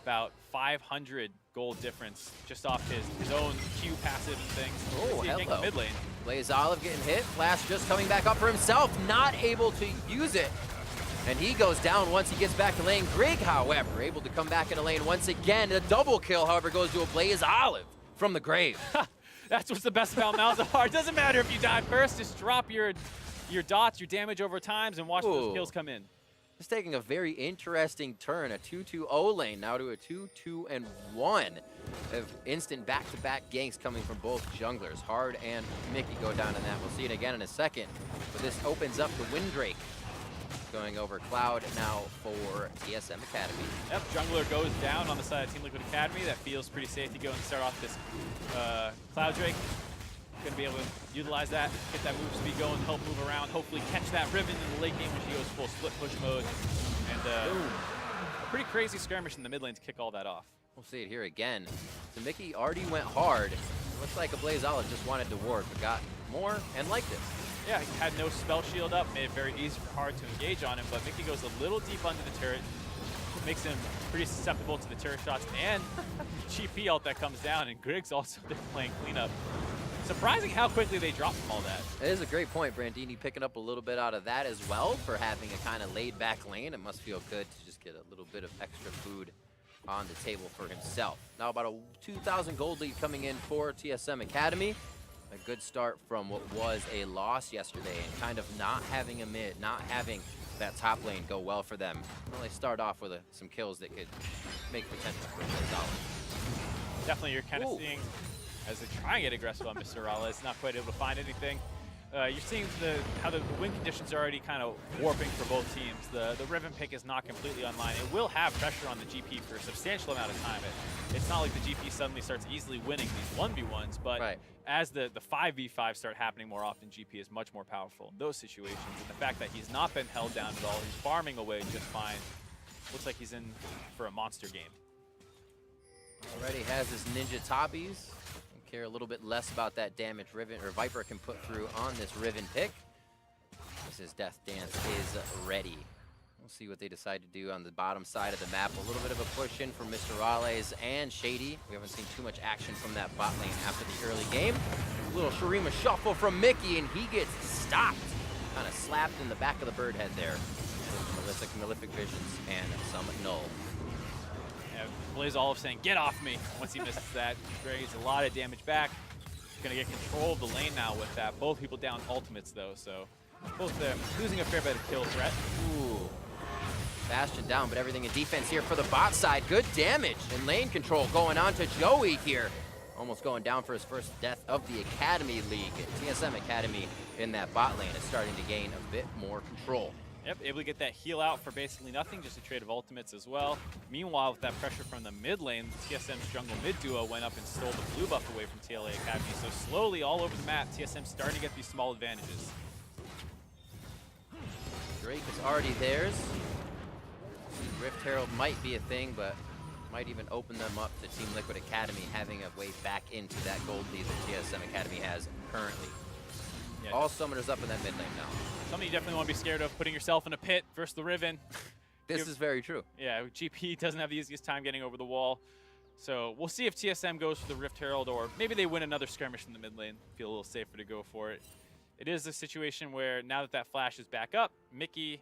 about 500 gold difference just off his own Q passive and things. Oh, hello. Mid lane. Blaze Olive getting hit. Flash just coming back up for himself, not able to use it. And he goes down once he gets back to lane. Greg, however, able to come back into lane once again. A double kill, however, goes to a Blaze Olive from the grave. That's what's the best about Malzahar. It doesn't matter if you die first, just drop your dots, your damage over times, and watch those kills come in. It's taking a very interesting turn. A 2-2-0 lane now to a 2-2-1 of instant back-to-back ganks coming from both junglers. Hard and Mickey go down in that. We'll see it again in a second. But this opens up the Windrake. Going over Cloud now for TSM Academy. Yep, jungler goes down on the side of Team Liquid Academy. That feels pretty safe to go and start off this Cloud Drake. Going to be able to utilize that, get that move speed going, help move around, hopefully catch that Riven in the late game when she goes full split push mode. And a pretty crazy skirmish in the mid lane to kick all that off. We'll see it here again. So Mickey already went hard. Looks like a Blaze Olive just wanted to ward, but got more and liked it. Yeah, he had no spell shield up, made it very easy for Hard to engage on him, but Mickey goes a little deep under the turret, makes him pretty susceptible to the turret shots and GP ult that comes down, and Griggs also there playing cleanup. Surprising how quickly they dropped from all that. It is a great point. Brandini picking up a little bit out of that as well for having a kind of laid back lane. It must feel good to just get a little bit of extra food on the table for himself. Now about a 2,000 gold lead coming in for TSM Academy. A good start from what was a loss yesterday and kind of not having a mid, not having that top lane go well for them. Well, they start off with some kills that could make potential for a solid. Definitely you're kind of seeing, as they try and get aggressive on Mr. Rala, it's not quite able to find anything. You're seeing how the win conditions are already kind of warping for both teams. The Riven pick is not completely online. It will have pressure on the GP for a substantial amount of time. It's not like the GP suddenly starts easily winning these 1v1s, but as the 5v5 start happening more often, GP is much more powerful in those situations. And the fact that he's not been held down at all, he's farming away just fine. Looks like he's in for a monster game. Already has his ninja toppies. Care a little bit less about that damage Riven or Viper can put through on this Riven pick. As his Death Dance is ready. We'll see what they decide to do on the bottom side of the map. A little bit of a push in from Mr. Raleigh and Shady. We haven't seen too much action from that bot lane after the early game. A little Shurima shuffle from Mickey, and he gets stopped. Kind of slapped in the back of the bird head there. With Malefic Visions and some null. Blaze Olive saying, "Get off me!" Once he misses that, Gray's a lot of damage back. Gonna get control of the lane now with that. Both people down ultimates though, so both of them losing a fair bit of kill threat. Ooh. Bastion down, but everything in defense here for the bot side. Good damage and lane control going on to Joey here. almost going down for his first death of the Academy League. TSM Academy in that bot lane is starting to gain a bit more control. Yep, able to get that heal out for basically nothing, just a trade of ultimates as well. Meanwhile, with that pressure from the mid lane, TSM's jungle mid duo went up and stole the blue buff away from TLA Academy. So slowly, all over the map, TSM's starting to get these small advantages. Drake is already theirs. Rift Herald might be a thing, but might even open them up to Team Liquid Academy having a way back into that gold lead that TSM Academy has currently. Yeah, all summoners up in that mid lane now. Something you definitely want to be scared of, putting yourself in a pit versus the Riven. This is very true. Yeah, GP doesn't have the easiest time getting over the wall. So we'll see if TSM goes for the Rift Herald, or maybe they win another skirmish in the mid lane. Feel a little safer to go for it. It is a situation where now that that flash is back up, Mickey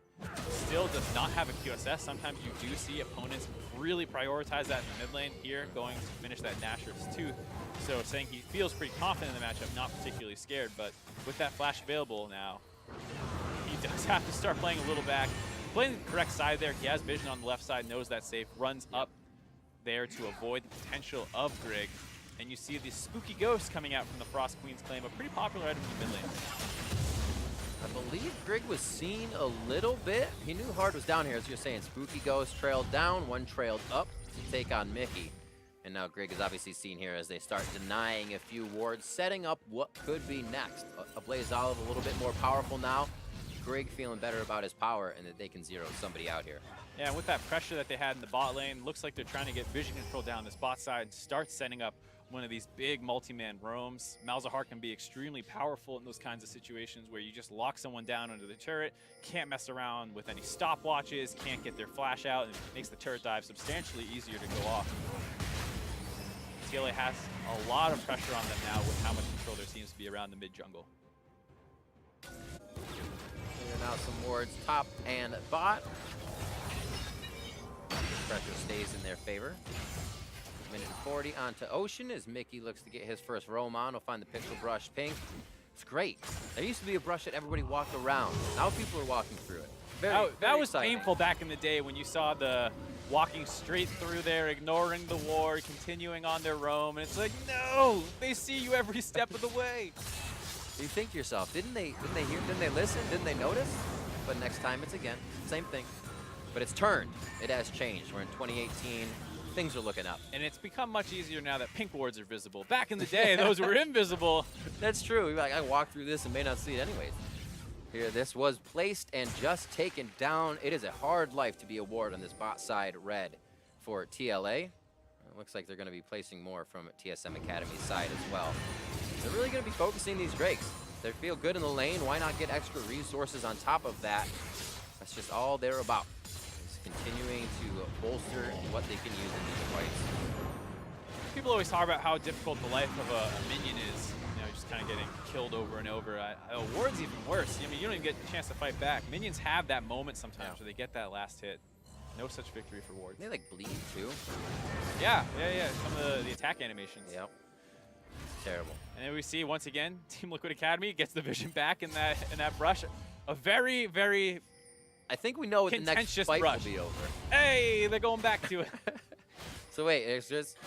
still does not have a QSS. Sometimes you do see opponents really prioritize that in the mid lane here, going to finish that Nashor's Tooth. So saying he feels pretty confident in the matchup, not particularly scared, but with that flash available now, he does have to start playing a little back. Playing the correct side there, he has vision on the left side, knows that's safe, runs up there to avoid the potential of Grig. And you see these spooky ghosts coming out from the Frost Queen's claim, a pretty popular item in the mid lane. I believe Grig was seen a little bit. He knew Hard was down here, as you're saying. Spooky Ghost trailed down, one trailed up to take on Mickey. And now Grig is obviously seen here as they start denying a few wards, setting up what could be next. A Blaze Olive a little bit more powerful now. Grig feeling better about his power and that they can zero somebody out here. Yeah, with that pressure that they had in the bot lane, looks like they're trying to get vision control down this bot side, start setting up one of these big multi-man roams. Malzahar can be extremely powerful in those kinds of situations where you just lock someone down under the turret, can't mess around with any stopwatches, can't get their flash out, and it makes the turret dive substantially easier to go off. TLA has a lot of pressure on them now with how much control there seems to be around the mid-jungle. Clearing out some wards top and bot. Pressure stays in their favor. Minute 40 onto Ocean as Mickey looks to get his first roam on. He'll find the Pixel Brush pink. It's great. There used to be a brush that everybody walked around. Now people are walking through it. That was exciting. painful back in the day when you saw the walking straight through there, ignoring the ward, continuing on their roam, and it's like, no, they see you every step of the way. You think to yourself, didn't they hear, didn't they listen, didn't they notice? But next time it's again, same thing. But it's turned, it has changed. We're in 2018, things are looking up. And it's become much easier now that pink wards are visible. Back in the day, those were invisible. That's true, you're like, I walked through this and may not see it anyways. Here, this was placed and just taken down. It is a hard life to be a ward on this bot side red for TLA. It looks like they're gonna be placing more from TSM Academy's side as well. They're really gonna be focusing these Drakes. They feel good in the lane, why not get extra resources on top of that? That's just all they're about. Is continuing to bolster what they can use in these fights. People always talk about how difficult the life of a minion is. You know, just kind of getting killed over and over. A ward's even worse. I mean, you don't even get a chance to fight back. Minions have that moment sometimes where they get that last hit. No such victory for wards. They like bleed too. Yeah. Some of the attack animations. Yep. Terrible. And then we see once again, Team Liquid Academy gets the vision back in that brush. A very, very I think we know what the next contentious fight brush will be over. Hey, they're going back to it. So wait, it's just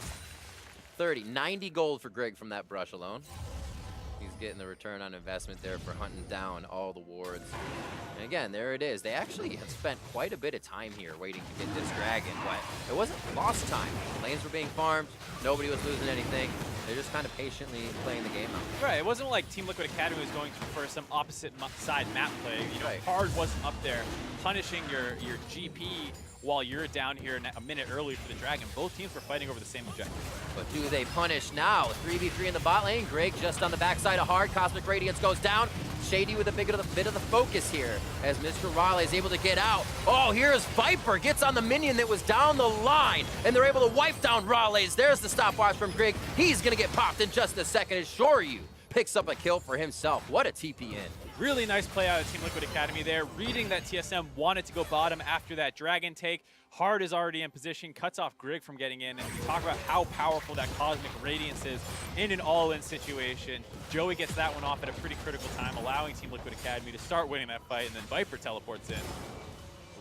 90 gold for Grig from that brush alone. He's getting the return on investment there for hunting down all the wards. And again, there it is. They actually have spent quite a bit of time here waiting to get this dragon, but it wasn't lost time. The lanes were being farmed. Nobody was losing anything. They're just kind of patiently playing the game out. Right, it wasn't like Team Liquid Academy was going for some opposite side map play. You know, Right. Hard wasn't up there punishing your GP while you're down here a minute early for the dragon. Both teams were fighting over the same objective. But do they punish now? 3v3 in the bot lane. Grig just on the backside of Hard. Cosmic Radiance goes down. Shady with a bit of the focus here as Mr. Raleigh is able to get out. Oh, here's Viper. Gets on the minion that was down the line. And they're able to wipe down Raleigh's. There's the stopwatch from Grig. He's going to get popped in just a second. Assure you. Picks up a kill for himself. What a TP in. Really nice play out of Team Liquid Academy there, reading that TSM wanted to go bottom after that dragon take. Hard is already in position, cuts off Grig from getting in, and we talk about how powerful that Cosmic Radiance is in an all-in situation. Joey gets that one off at a pretty critical time, allowing Team Liquid Academy to start winning that fight, and then Viper teleports in.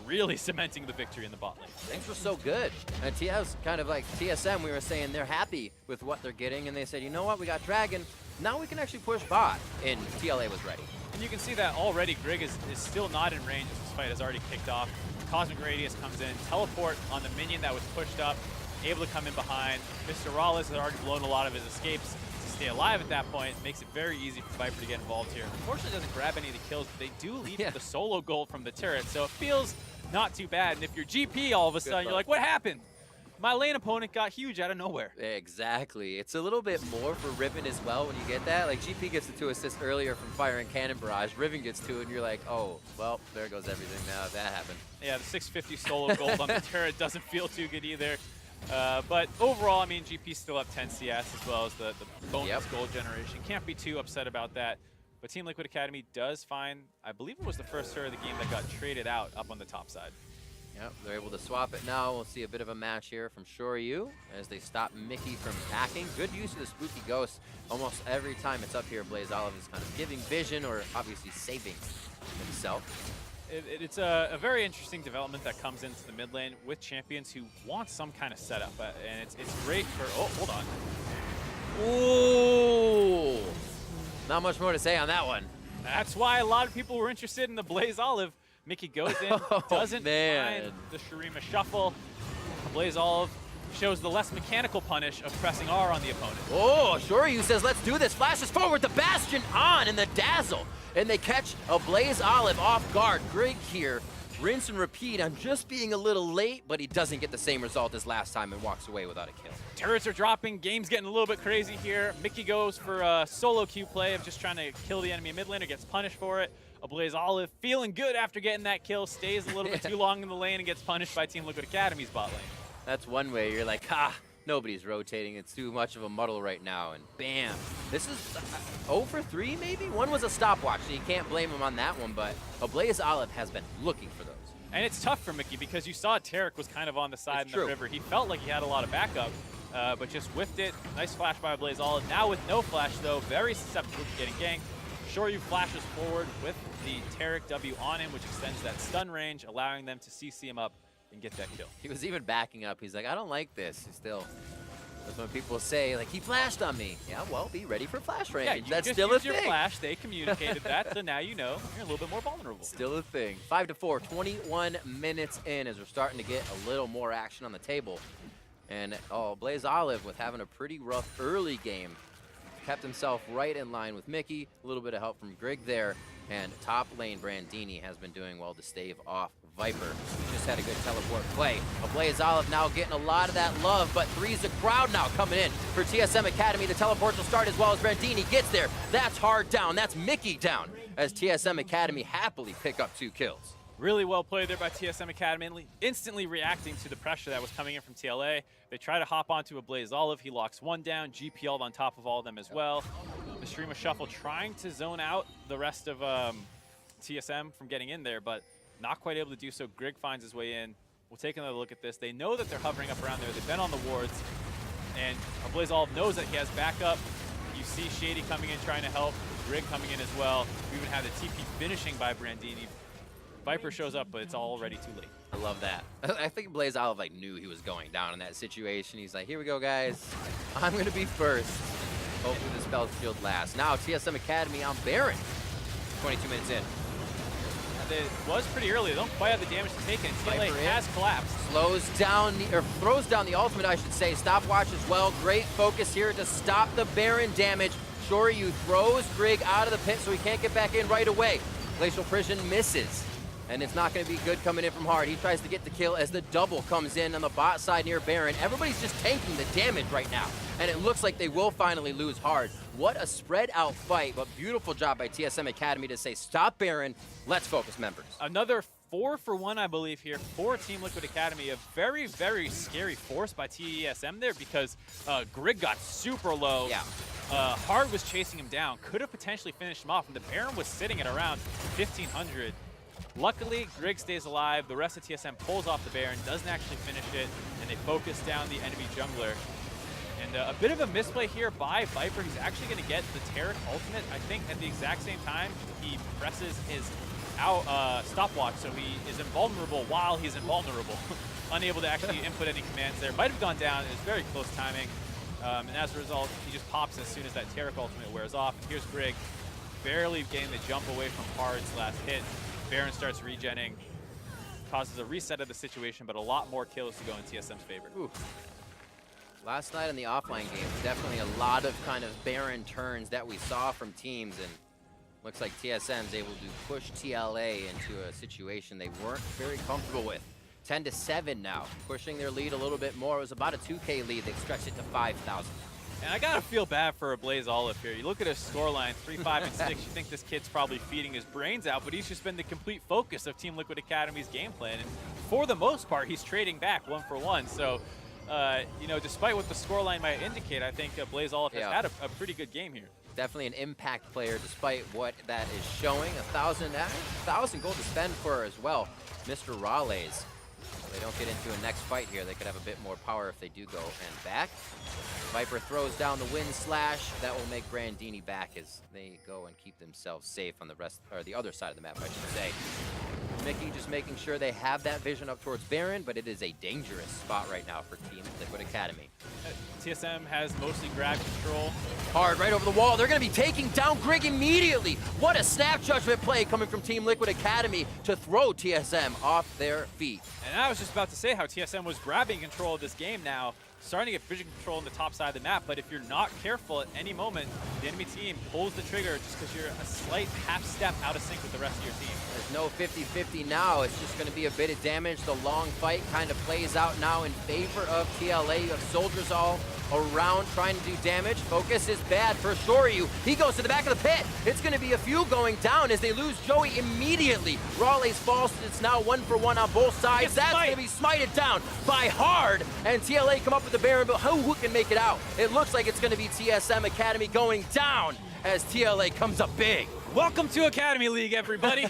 really cementing the victory in the bot lane. Things were so good. And TS kind of like TSM, we were saying they're happy with what they're getting, and they said, you know what, we got Dragon. Now we can actually push bot, and TLA was ready. And you can see that already Grig is still not in range as this fight has already kicked off. Cosmic Radius comes in, teleport on the minion that was pushed up, able to come in behind. Mr. Rawless has already blown a lot of his escapes to stay alive at that point. Makes it very easy for Viper to get involved here. Unfortunately, doesn't grab any of the kills, but they do leave the solo gold from the turret, so it feels not too bad. And if you're GP all of a sudden, you're like, what happened? My lane opponent got huge out of nowhere. Exactly. It's a little bit more for Riven as well when you get that. Like, GP gets the 2 assists earlier from firing Cannon Barrage. Riven gets 2, and you're like, oh, well, there goes everything now if that happened. Yeah, the 650 solo gold on the turret doesn't feel too good either. But overall, I mean, GP's still up 10 CS as well as the bonus gold generation. Can't be too upset about that. But Team Liquid Academy does find, I believe it was the first turret of the game that got traded out up on the top side. Yep, they're able to swap it now. We'll see a bit of a match here from Shoryu as they stop Mickey from hacking. Good use of the Spooky Ghost. Almost every time it's up here, Blaze Olive is kind of giving vision or obviously saving himself. It's a very interesting development that comes into the mid lane with champions who want some kind of setup. And it's great for, oh, hold on. Ooh! Not much more to say on that one. That's why a lot of people were interested in the Blaze Olive. Mickey goes in, doesn't find the Shurima shuffle. Blaze Olive shows the less mechanical punish of pressing R on the opponent. Oh, Shoryu says, let's do this. Flashes forward, the Bastion on, and the Dazzle. And they catch a Blaze Olive off guard. Grig here, rinse and repeat. I'm just being a little late, but he doesn't get the same result as last time and walks away without a kill. Turrets are dropping, game's getting a little bit crazy here. Mickey goes for a solo Q play of just trying to kill the enemy mid laner, gets punished for it. A Blaze Olive feeling good after getting that kill, stays a little bit too long in the lane and gets punished by Team Liquid Academy's bot lane. That's one way you're like, nobody's rotating. It's too much of a muddle right now, and bam. This is 0 for 3 maybe? One was a stopwatch, so you can't blame him on that one, but a Blaze Olive has been looking for those. And it's tough for Mickey because you saw Tarek was kind of on the side in the river. He felt like he had a lot of backup, but just whiffed it. Nice flash by Blaze Olive. Now with no flash, though, very susceptible to getting ganked. Shoryu flashes forward with the Tarek W on him, which extends that stun range, allowing them to CC him up and get that kill. He was even backing up. He's like, I don't like this. He's still, that's when people say, like, he flashed on me. Yeah, well, be ready for flash range. Yeah, you that's just still a used thing. your flash. They communicated that, so now you know you're a little bit more vulnerable. Still a thing. 5-4, 21 minutes in as we're starting to get a little more action on the table. And, Blaze Olive with having a pretty rough early game. Kept himself right in line with Mickey. A little bit of help from Grig there. And top lane Brandini has been doing well to stave off Viper. Just had a good teleport play. A Blaze Olive now getting a lot of that love, but three's a crowd now coming in for TSM Academy. The teleports will start as well as Brandini gets there. That's hard down. That's Mickey down as TSM Academy happily pick up 2 kills. Really well played there by TSM Academy, instantly reacting to the pressure that was coming in from TLA. They try to hop onto a Blaze Olive. He locks one down, GPL'd on top of all of them as well. The Shurima Shuffle trying to zone out the rest of TSM from getting in there, but not quite able to do so. Grig finds his way in. We'll take another look at this. They know that they're hovering up around there. They've been on the wards, and Blaze Olive knows that he has backup. You see Shady coming in trying to help, Grig coming in as well. We even have the TP finishing by Brandini. Viper shows up, but it's already too late. I love that. I think Blaze Olive knew he was going down in that situation. He's like, here we go, guys. I'm going to be first. Hopefully the spell shield lasts. Now TSM Academy on Baron. 22 minutes in. It was pretty early. They don't quite have the damage to take it. TLA has collapsed. Slows down, or throws down the ultimate, I should say. Stopwatch as well. Great focus here to stop the Baron damage. Shoryu throws Grig out of the pit so he can't get back in right away. Glacial Prison misses. And it's not going to be good coming in from hard. He tries to get the kill as the double comes in on the bot side near Baron. Everybody's just tanking the damage right now. And it looks like they will finally lose hard. What a spread out fight, but beautiful job by TSM Academy to say, stop Baron, let's focus members. Another 4 for 1, I believe, here for Team Liquid Academy. A very, very scary force by TSM there because Grig got super low. Yeah. Hard was chasing him down. Could have potentially finished him off, and the Baron was sitting at around 1,500. Luckily, Grig stays alive. The rest of TSM pulls off the Baron, doesn't actually finish it, and they focus down the enemy jungler. And a bit of a misplay here by Viper. He's actually going to get the Taric ultimate, I think, at the exact same time he presses his stopwatch, so he is invulnerable while he's invulnerable. Unable to actually input any commands there. Might have gone down. It was very close timing. And as a result, he just pops as soon as that Taric ultimate wears off. Here's Grig, barely getting the jump away from Hard's last hit. Baron starts regenning, causes a reset of the situation, but a lot more kills to go in TSM's favor. Ooh. Last night in the offline game, definitely a lot of kind of Baron turns that we saw from teams, and looks like TSM's able to push TLA into a situation they weren't very comfortable with. 10-7 now, pushing their lead a little bit more. It was about a 2K lead. They've stretched it to 5,000. And I gotta feel bad for Blaze Olive here. You look at his scoreline, 3-5 and 6. You think this kid's probably feeding his brains out, but he's just been the complete focus of Team Liquid Academy's game plan. And for the most part, he's trading back 1-for-1. So, you know, despite what the scoreline might indicate, I think Blaze Olive has had a pretty good game here. Definitely an impact player, despite what that is showing. 1,000 gold to spend for her as well. Mr. Raleigh. They don't get into a next fight here. They could have a bit more power if they do go and back. Viper throws down the wind slash. That will make Brandini back as they go and keep themselves safe on the rest, or the other side of the map, I should say. Mickey just making sure they have that vision up towards Baron, but it is a dangerous spot right now for Team Liquid Academy. TSM has mostly grab control. Hard right over the wall. They're going to be taking down Grig immediately. What a snap judgment play coming from Team Liquid Academy to throw TSM off their feet. And I was just about to say how TSM was grabbing control of this game now, starting to get vision control on the top side of the map, but if you're not careful at any moment, the enemy team pulls the trigger just because you're a slight half step out of sync with the rest of your team. There's no 50-50 now. It's just going to be a bit of damage. The long fight kind of plays out now in favor of TLA. You have soldiers all around trying to do damage. Focus is bad for Shoryu. He goes to the back of the pit. It's going to be a few going down as they lose Joey immediately. Raleigh's falls. It's now 1-for-1 on both sides. That's going to be smited down by Hard. And TLA come up with the Baron, but who can make it out? It looks like it's going to be TSM Academy going down as TLA comes up big. Welcome to Academy League, everybody.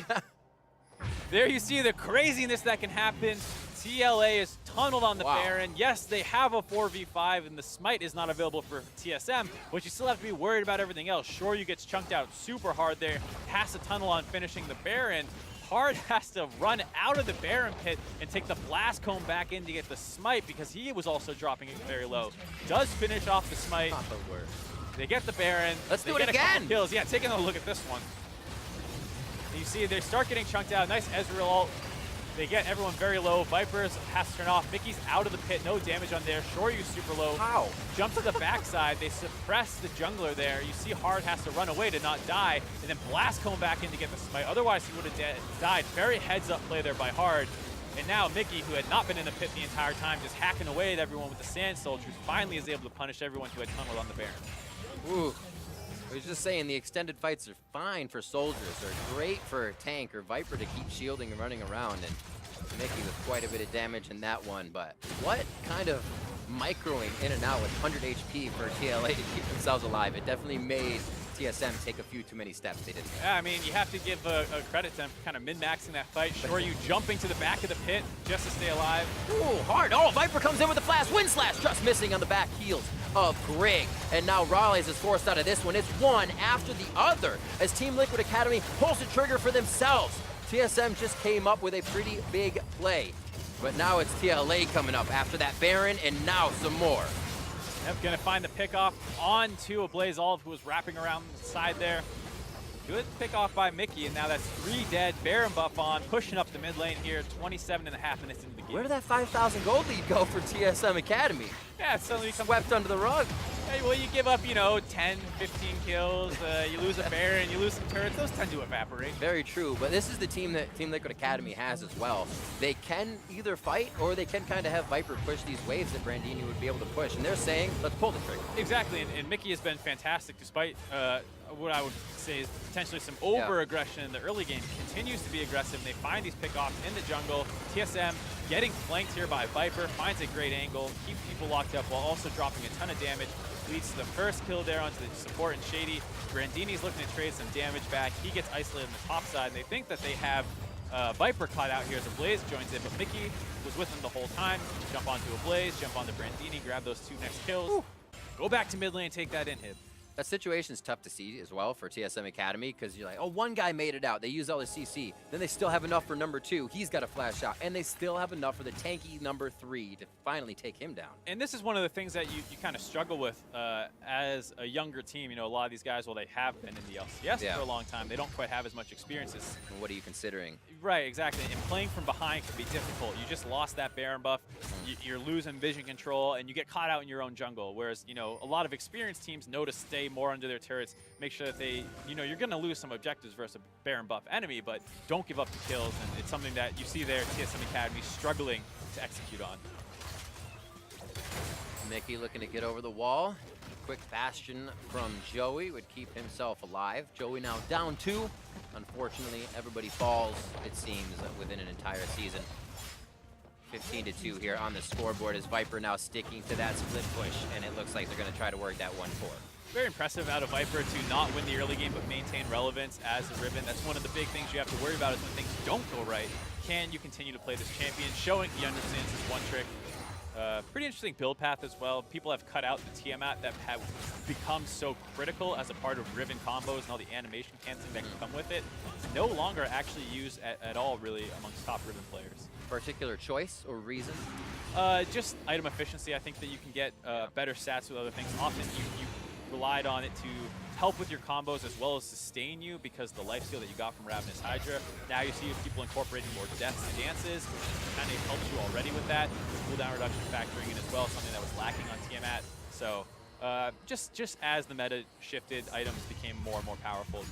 There you see the craziness that can happen. TLA is tunneled on the Baron. Yes, they have a 4v5, and the smite is not available for TSM, but you still have to be worried about everything else. Shoryu gets chunked out super hard there, has to tunnel on finishing the Baron. Hard has to run out of the Baron pit and take the blast cone back in to get the smite because he was also dropping it very low. Does finish off the smite. Not the worst. They get the Baron. Let's do it get a again. couple kills. Yeah, taking a look at this one. You see they start getting chunked out. Nice Ezreal ult. They get everyone very low. Vipers has to turn off. Mickey's out of the pit. No damage on there. Shoryu's super low. How? Jump to the backside. They suppress the jungler there. You see Hard has to run away to not die, and then blast cone back in to get the smite. Otherwise, he would have died. Very heads-up play there by Hard. And now Mickey, who had not been in the pit the entire time, just hacking away at everyone with the Sand Soldiers, finally is able to punish everyone who had tunneled on the Baron. Ooh. I was just saying the extended fights are fine for soldiers. They're great for a tank or Viper to keep shielding and running around. And Mickey with quite a bit of damage in that one. But what kind of microing in and out with 100 HP for TLA to keep themselves alive? It definitely made TSM take a few too many steps they didn't. Yeah, I mean, you have to give a credit to them for kind of min-maxing that fight. Shoryu jumping to the back of the pit just to stay alive. Ooh, Hard. Oh, Viper comes in with the flash. Wind slash just missing on the back heels of Grig. And now Raleigh is forced out of this one. It's one after the other as Team Liquid Academy pulls the trigger for themselves. TSM just came up with a pretty big play. But now it's TLA coming up after that Baron and now some more. Yep, gonna find the pick off onto a Blaze Olive who was wrapping around the side there. Good pick off by Mickey, and now that's 3 dead. Baron buff on, pushing up the mid lane here, 27.5 minutes into the game. Where did that 5,000 gold lead go for TSM Academy? Yeah, it suddenly becomes Swept under the rug. Hey, well, you give up, you know, 10, 15 kills, you lose a Baron, you lose some turrets, those tend to evaporate. Very true, but this is the team that Team Liquid Academy has as well. They can either fight or they can kind of have Viper push these waves that Brandini would be able to push, and they're saying, let's pull the trigger. Exactly, and Mickey has been fantastic despite what I would say is potentially some over-aggression in the early game. Continues to be aggressive. They find these pickoffs in the jungle. TSM getting flanked here by Viper, finds a great angle, keeps people locked up while also dropping a ton of damage. Leads to the first kill there onto the support and Shady. Brandini's looking to trade some damage back. He gets isolated on the top side. They think that they have Viper caught out here as a Blaze joins in, but Mickey was with them the whole time. Jump onto a Blaze, jump onto Brandini, grab those 2 next kills. Ooh. Go back to mid lane, take that inhib. That situation's tough to see as well for TSM Academy because you're like, oh, one guy made it out. They used all the CC. Then they still have enough for number 2. He's got a flash shot. And they still have enough for the tanky number 3 to finally take him down. And this is one of the things that you kind of struggle with as a younger team. You know, a lot of these guys, well, they have been in the LCS for a long time. They don't quite have as much experience as... What are you considering? Right, exactly. And playing from behind can be difficult. You just lost that Baron buff. You're losing vision control, and you get caught out in your own jungle. Whereas, you know, a lot of experienced teams know to stay more under their turrets, make sure that they, you know, you're going to lose some objectives versus a Baron buff enemy, but don't give up the kills. And it's something that you see there, TSM Academy struggling to execute on. Mickey looking to get over the wall. Quick bastion from Joey would keep himself alive. Joey now down 2. Unfortunately, everybody falls, it seems, within an entire season. 15-2 here on the scoreboard as Viper now sticking to that split push, and it looks like they're going to try to work that 1-4. Very impressive out of Viper to not win the early game but maintain relevance as a Ribbon. That's one of the big things you have to worry about is when things don't go right. Can you continue to play this champion? Showing he understands his one trick. Pretty interesting build path as well. People have cut out the Tiamat that have become so critical as a part of Riven combos and all the animation canceling that can come with it. No longer actually used at all really amongst top Riven players. Particular choice or reason? Just item efficiency. I think that you can get better stats with other things. Often you relied on it to help with your combos as well as sustain you because the lifesteal that you got from Ravenous Hydra. Now you see people incorporating more deaths and dances. It kind of helps you already with that. Cooldown reduction factoring in as well, something that was lacking on Tiamat. So just as the meta shifted, items became more and more powerful.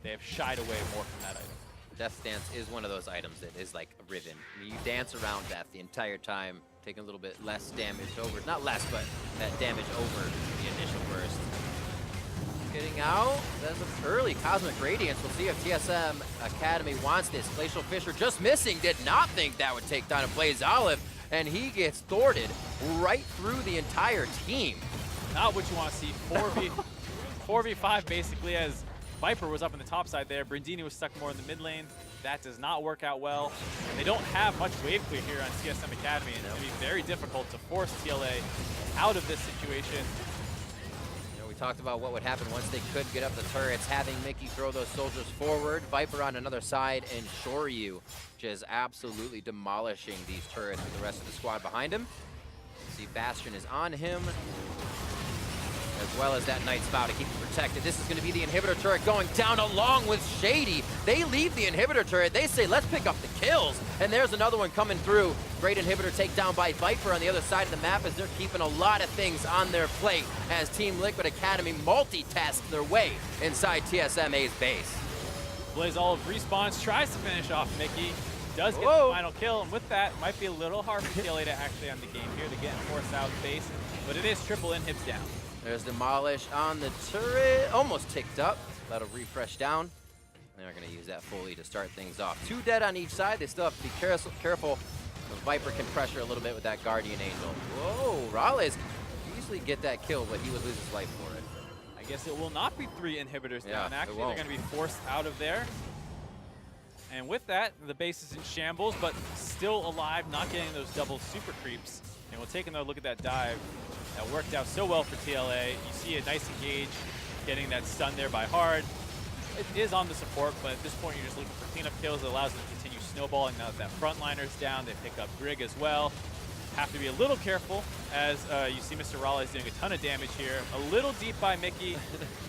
They have shied away more from that item. Death Dance is one of those items that is like a Riven. I mean, you dance around death the entire time, taking a little bit less damage over, not less, but that damage over the initial burst. Getting out, there's an early Cosmic Radiance. We'll see if TSM Academy wants this. Glacial Fisher just missing, did not think that would take down a Blaze Olive, and he gets thwarted right through the entire team. Not what you want to see. 4v5 basically as Viper was up in the top side there. Brindini was stuck more in the mid lane. That does not work out well. They don't have much wave clear here on TSM Academy, and it's going to be very difficult to force TLA out of this situation. You know, we talked about what would happen once they could get up the turrets, having Mickey throw those soldiers forward. Viper on another side, and Shoryu just absolutely demolishing these turrets with the rest of the squad behind him. See, Bastion is on him, as well as that Knight's Vow to keep him protected. This is going to be the inhibitor turret going down along with Shady. They leave the inhibitor turret. They say, let's pick up the kills. And there's another one coming through. Great inhibitor takedown by Viper on the other side of the map as they're keeping a lot of things on their plate as Team Liquid Academy multitask their way inside TSMA's base. Blaze Olive respawns, tries to finish off Mickey. Does get the final kill, and with that, might be a little hard for TLA to actually end the game here. They're getting forced out of base, but it is triple inhibs down. There's Demolish on the turret, almost ticked up. That'll refresh down. They're going to use that fully to start things off. 2 dead on each side. They still have to be careful. The Viper can pressure a little bit with that Guardian Angel. Whoa, Raleigh easily get that kill, but he would lose his life for it. I guess it will not be 3 inhibitors down. Actually, they're won't. going to be forced out of there. And with that, the base is in shambles, but still alive, not getting those double super creeps. And we'll take another look at that dive. That worked out so well for TLA. You see a nice engage, getting that stun there by Hard. It is on the support, but at this point you're just looking for cleanup kills. It allows them to continue snowballing now that that frontliner's down. They pick up Grig as well. Have to be a little careful as you see Mr. Raleigh doing a ton of damage here. A little deep by Mickey,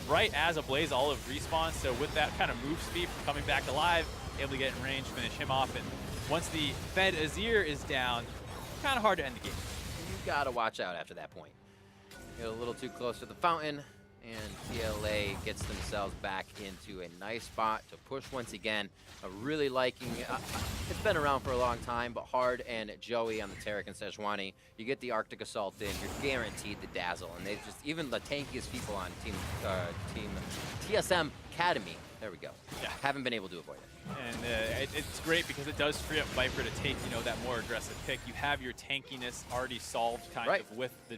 right as a Blaze Olive respawn. So with that kind of move speed from coming back alive, able to get in range, finish him off. And once the Fed Azir is down, kind of hard to end the game. You gotta watch out after that point. Get a little too close to the fountain, and TLA gets themselves back into a nice spot to push once again. Really liking, it's been around for a long time, but Hard and Joey on the Tarek and Sejuani, you get the Arctic Assault in, you're guaranteed the dazzle, and they've just, even the tankiest people on team TSM Academy, there we go, haven't been able to avoid it. And it's great because it does free up Viper to take, you know, that more aggressive pick. You have your tankiness already solved kind of with the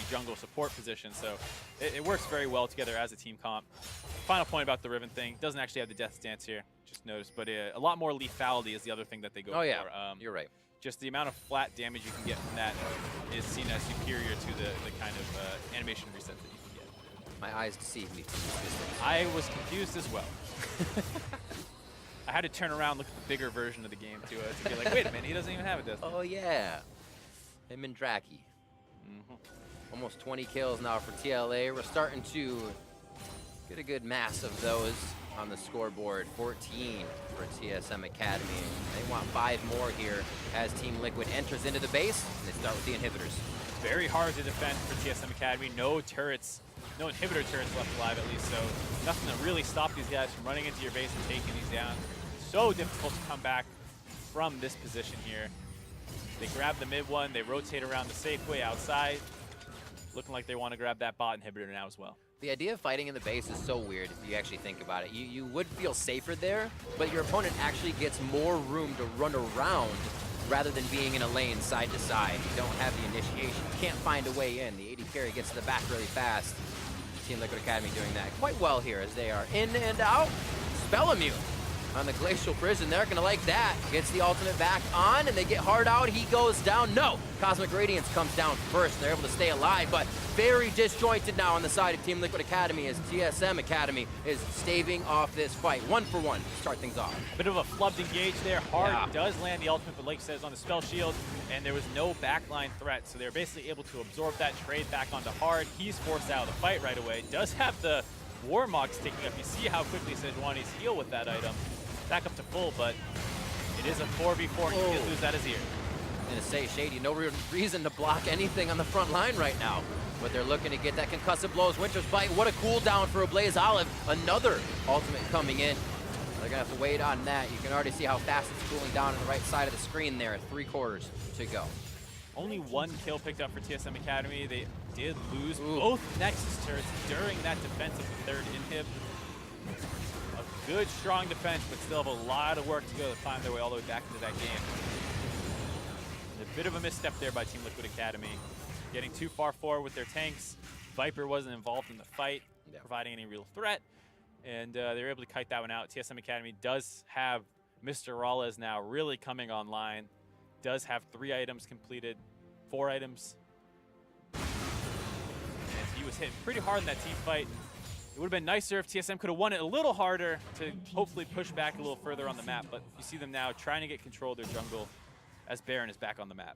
jungle support position. So it works very well together as a team comp. Final point about the Riven thing, doesn't actually have the death stance here, just noticed, but a lot more lethality is the other thing that they go for. You're right. just the amount of flat damage you can get from that is seen as superior to the kind of animation reset that you can get. My eyes deceive me. I was confused as well. I had to turn around, look at the bigger version of the game to be like, wait a minute, he doesn't even have it, does he? Oh yeah, him and Draki. Almost 20 kills now for TLA. We're starting to get a good mass of those on the scoreboard. 14 for TSM Academy. They want 5 more here as Team Liquid enters into the base, and they start with the inhibitors. Very hard to defend for TSM Academy. No turrets, no inhibitor turrets left alive at least, so nothing to really stop these guys from running into your base and taking these down. So difficult to come back from this position here. They grab the mid one, they rotate around the safe way outside, looking like they want to grab that bot inhibitor now as well. The idea of fighting in the base is so weird if you actually think about it. You would feel safer there, but your opponent actually gets more room to run around rather than being in a lane side to side. You don't have the initiation, you can't find a way in. The AD carry gets to the back really fast. Team Liquid Academy doing that quite well here as they are in and out. Spell immune on the Glacial Prison. They're gonna like that. Gets the ultimate back on, and they get hard out. He goes down. No! Cosmic Radiance comes down first. They're able to stay alive, but very disjointed now on the side of Team Liquid Academy as TSM Academy is staving off this fight. 1 for 1 to start things off. Bit of a flubbed engage there. Hard does land the ultimate, but like says on the spell shield, and there was no backline threat, so they're basically able to absorb that trade back onto Hard. He's forced out of the fight right away. Does have the Warmogs taking up. You see how quickly Sejuani's heal with that item. Back up to full, but it is a 4v4, and he did lose that his ear. I'm gonna say, Shady, no real reason to block anything on the front line right now. But they're looking to get that concussive blows. Winter's Bite, what a cooldown for a Blaze Olive. Another ultimate coming in. They're gonna have to wait on that. You can already see how fast it's cooling down on the right side of the screen there. 3/4 to go. Only 1 kill picked up for TSM Academy. They did lose both Nexus turrets during that defense of the 3rd inhib. A good, strong defense, but still have a lot of work to go to climb their way all the way back into that game. A bit of a misstep there by Team Liquid Academy. Getting too far forward with their tanks. Viper wasn't involved in the fight, providing any real threat, and they were able to kite that one out. TSM Academy does have Mr. Ralles now really coming online. Does have 3 items completed, 4 items. And he was hit pretty hard in that team fight. It would have been nicer if TSM could have won it a little harder to hopefully push back a little further on the map, but you see them now trying to get control of their jungle as Baron is back on the map.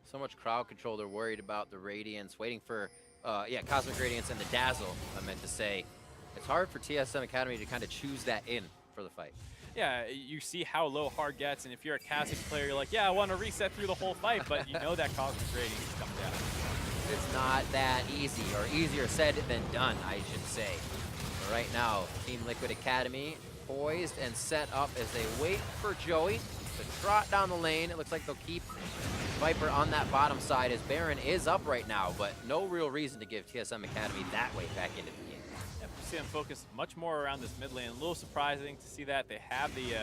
So much crowd control. They're worried about the Radiance, waiting for, Cosmic Radiance and the Dazzle, I meant to say. It's hard for TSM Academy to kind of choose that in for the fight. Yeah, you see how low Hard gets, and if you're a Kha'Zix player, you're like, yeah, I want to reset through the whole fight, but you know that Cosmic Radiance is coming down. It's not that easy, or easier said than done, I should say. But right now, Team Liquid Academy poised and set up as they wait for Joey to trot down the lane. It looks like they'll keep Viper on that bottom side as Baron is up right now, but no real reason to give TSM Academy that way back into the game. Yeah, we see them focus much more around this mid lane. A little surprising to see that. They have the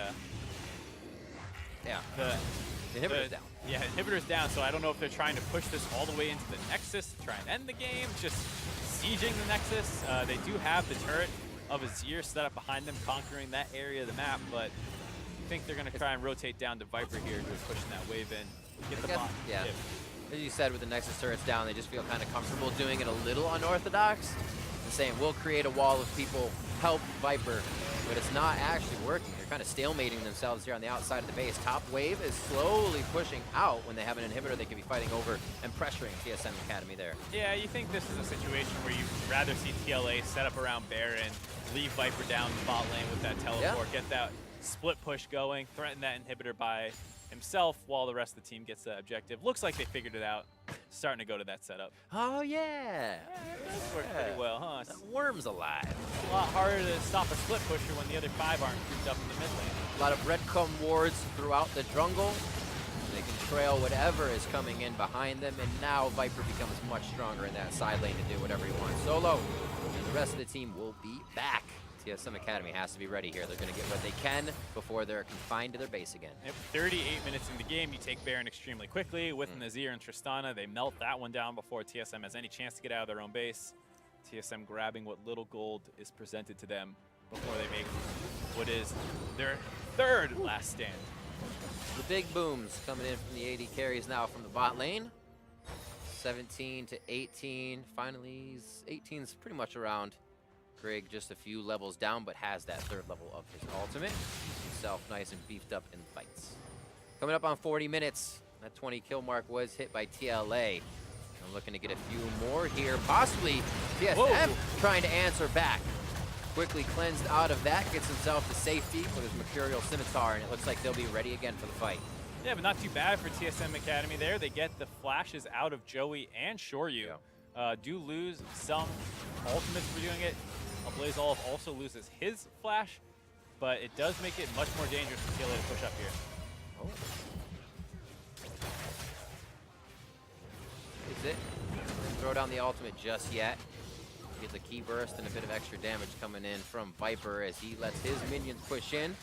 inhibitor's down. Yeah, inhibitor's down, so I don't know if they're trying to push this all the way into the Nexus to try and end the game, just sieging the Nexus. They do have the turret of Azir set up behind them, conquering that area of the map, but I think they're going to try and rotate down to Viper here, just pushing that wave in. Get the bot. Yeah. As you said, with the Nexus turrets down, they just feel kind of comfortable doing it a little unorthodox and saying, we'll create a wall of people, help Viper, but it's not actually working. They're kind of stalemating themselves here on the outside of the base. Top wave is slowly pushing out when they have an inhibitor they could be fighting over and pressuring TSM Academy there. Yeah, you think this is a situation where you'd rather see TLA set up around Baron, leave Viper down the bot lane with that teleport, get that split push going, threaten that inhibitor by himself while the rest of the team gets the objective. Looks like they figured it out. Starting to go to that setup. Oh, yeah. That's worked pretty well, huh? That worm's alive. It's a lot harder to stop a split pusher when the other 5 aren't grouped up in the mid lane. A lot of breadcrumb wards throughout the jungle. They can trail whatever is coming in behind them, and now Viper becomes much stronger in that side lane to do whatever he wants. Solo, and the rest of the team will be back. TSM Academy has to be ready here. They're going to get what they can before they're confined to their base again. Yep, 38 minutes in the game, you take Baron extremely quickly. With Nazir and Tristana, they melt that one down before TSM has any chance to get out of their own base. TSM grabbing what little gold is presented to them before they make what is their 3rd last stand The big booms coming in from the AD carries now from the bot lane. 17 to 18. Finally, 18's pretty much around. Greg just a few levels down, but has that 3rd level of his ultimate. Himself nice and beefed up in fights. Coming up on 40 minutes. That 20 kill mark was hit by TLA. I'm looking to get a few more here. Possibly TSM trying to answer back. Quickly cleansed out of that, gets himself to safety with his Mercurial Scimitar, and it looks like they'll be ready again for the fight. Yeah, but not too bad for TSM Academy there. They get the flashes out of Joey and Shoryu. Do lose some ultimates for doing it. Blaze Olive also loses his flash, but it does make it much more dangerous for TLA to push up here. Oh. Is it? Didn't throw down the ultimate just yet. Gets a key burst and a bit of extra damage coming in from Viper as he lets his minions push in.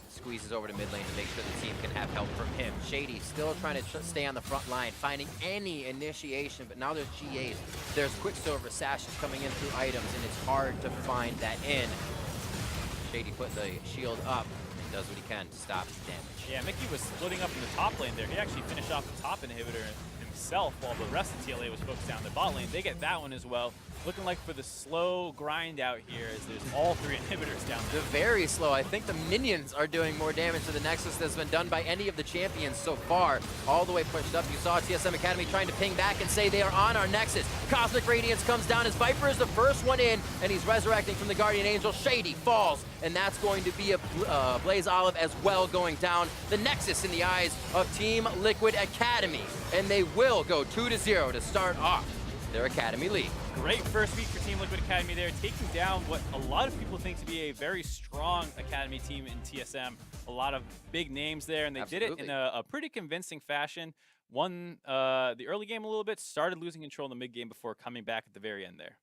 Squeezes over to mid lane to make sure the team can have help from him. Shady still trying to stay on the front line, finding any initiation, but now there's GAs. There's Quicksilver sashes coming in through items, and it's hard to find that in. Shady put the shield up and does what he can to stop the damage. Yeah, Mickey was splitting up in the top lane there. He actually finished off the top inhibitor himself while the rest of TLA was focused down the bot lane. They get that one as well. Looking like for the slow grind out here as there's all 3 inhibitors down there. They're very slow. I think the minions are doing more damage to the Nexus that's been done by any of the champions so far. All the way pushed up. You saw TSM Academy trying to ping back and say they are on our Nexus. Cosmic Radiance comes down as Viper is the first one in, and he's resurrecting from the Guardian Angel. Shady falls, and that's going to be a Blaze Olive as well going down. The Nexus in the eyes of Team Liquid Academy, and they will go 2-0 to start off their Academy league. Great first week for Team Liquid Academy there, taking down what a lot of people think to be a very strong Academy team in TSM. A lot of big names there, and they did it in a pretty convincing fashion. Won the early game a little bit, started losing control in the mid game before coming back at the very end there.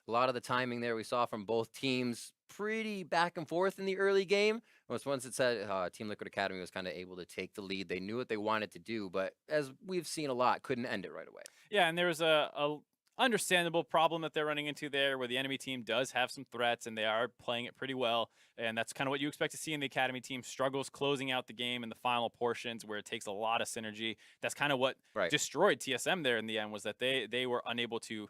A lot of the timing there we saw from both teams pretty back and forth in the early game. Once it said Team Liquid Academy was kind of able to take the lead. They knew what they wanted to do, but as we've seen a lot, couldn't end it right away. Yeah, and there was a understandable problem that they're running into there where the enemy team does have some threats and they are playing it pretty well. And that's kind of what you expect to see in the Academy team. Struggles closing out the game in the final portions where it takes a lot of synergy. That's kind of what destroyed TSM there in the end, was that they were unable to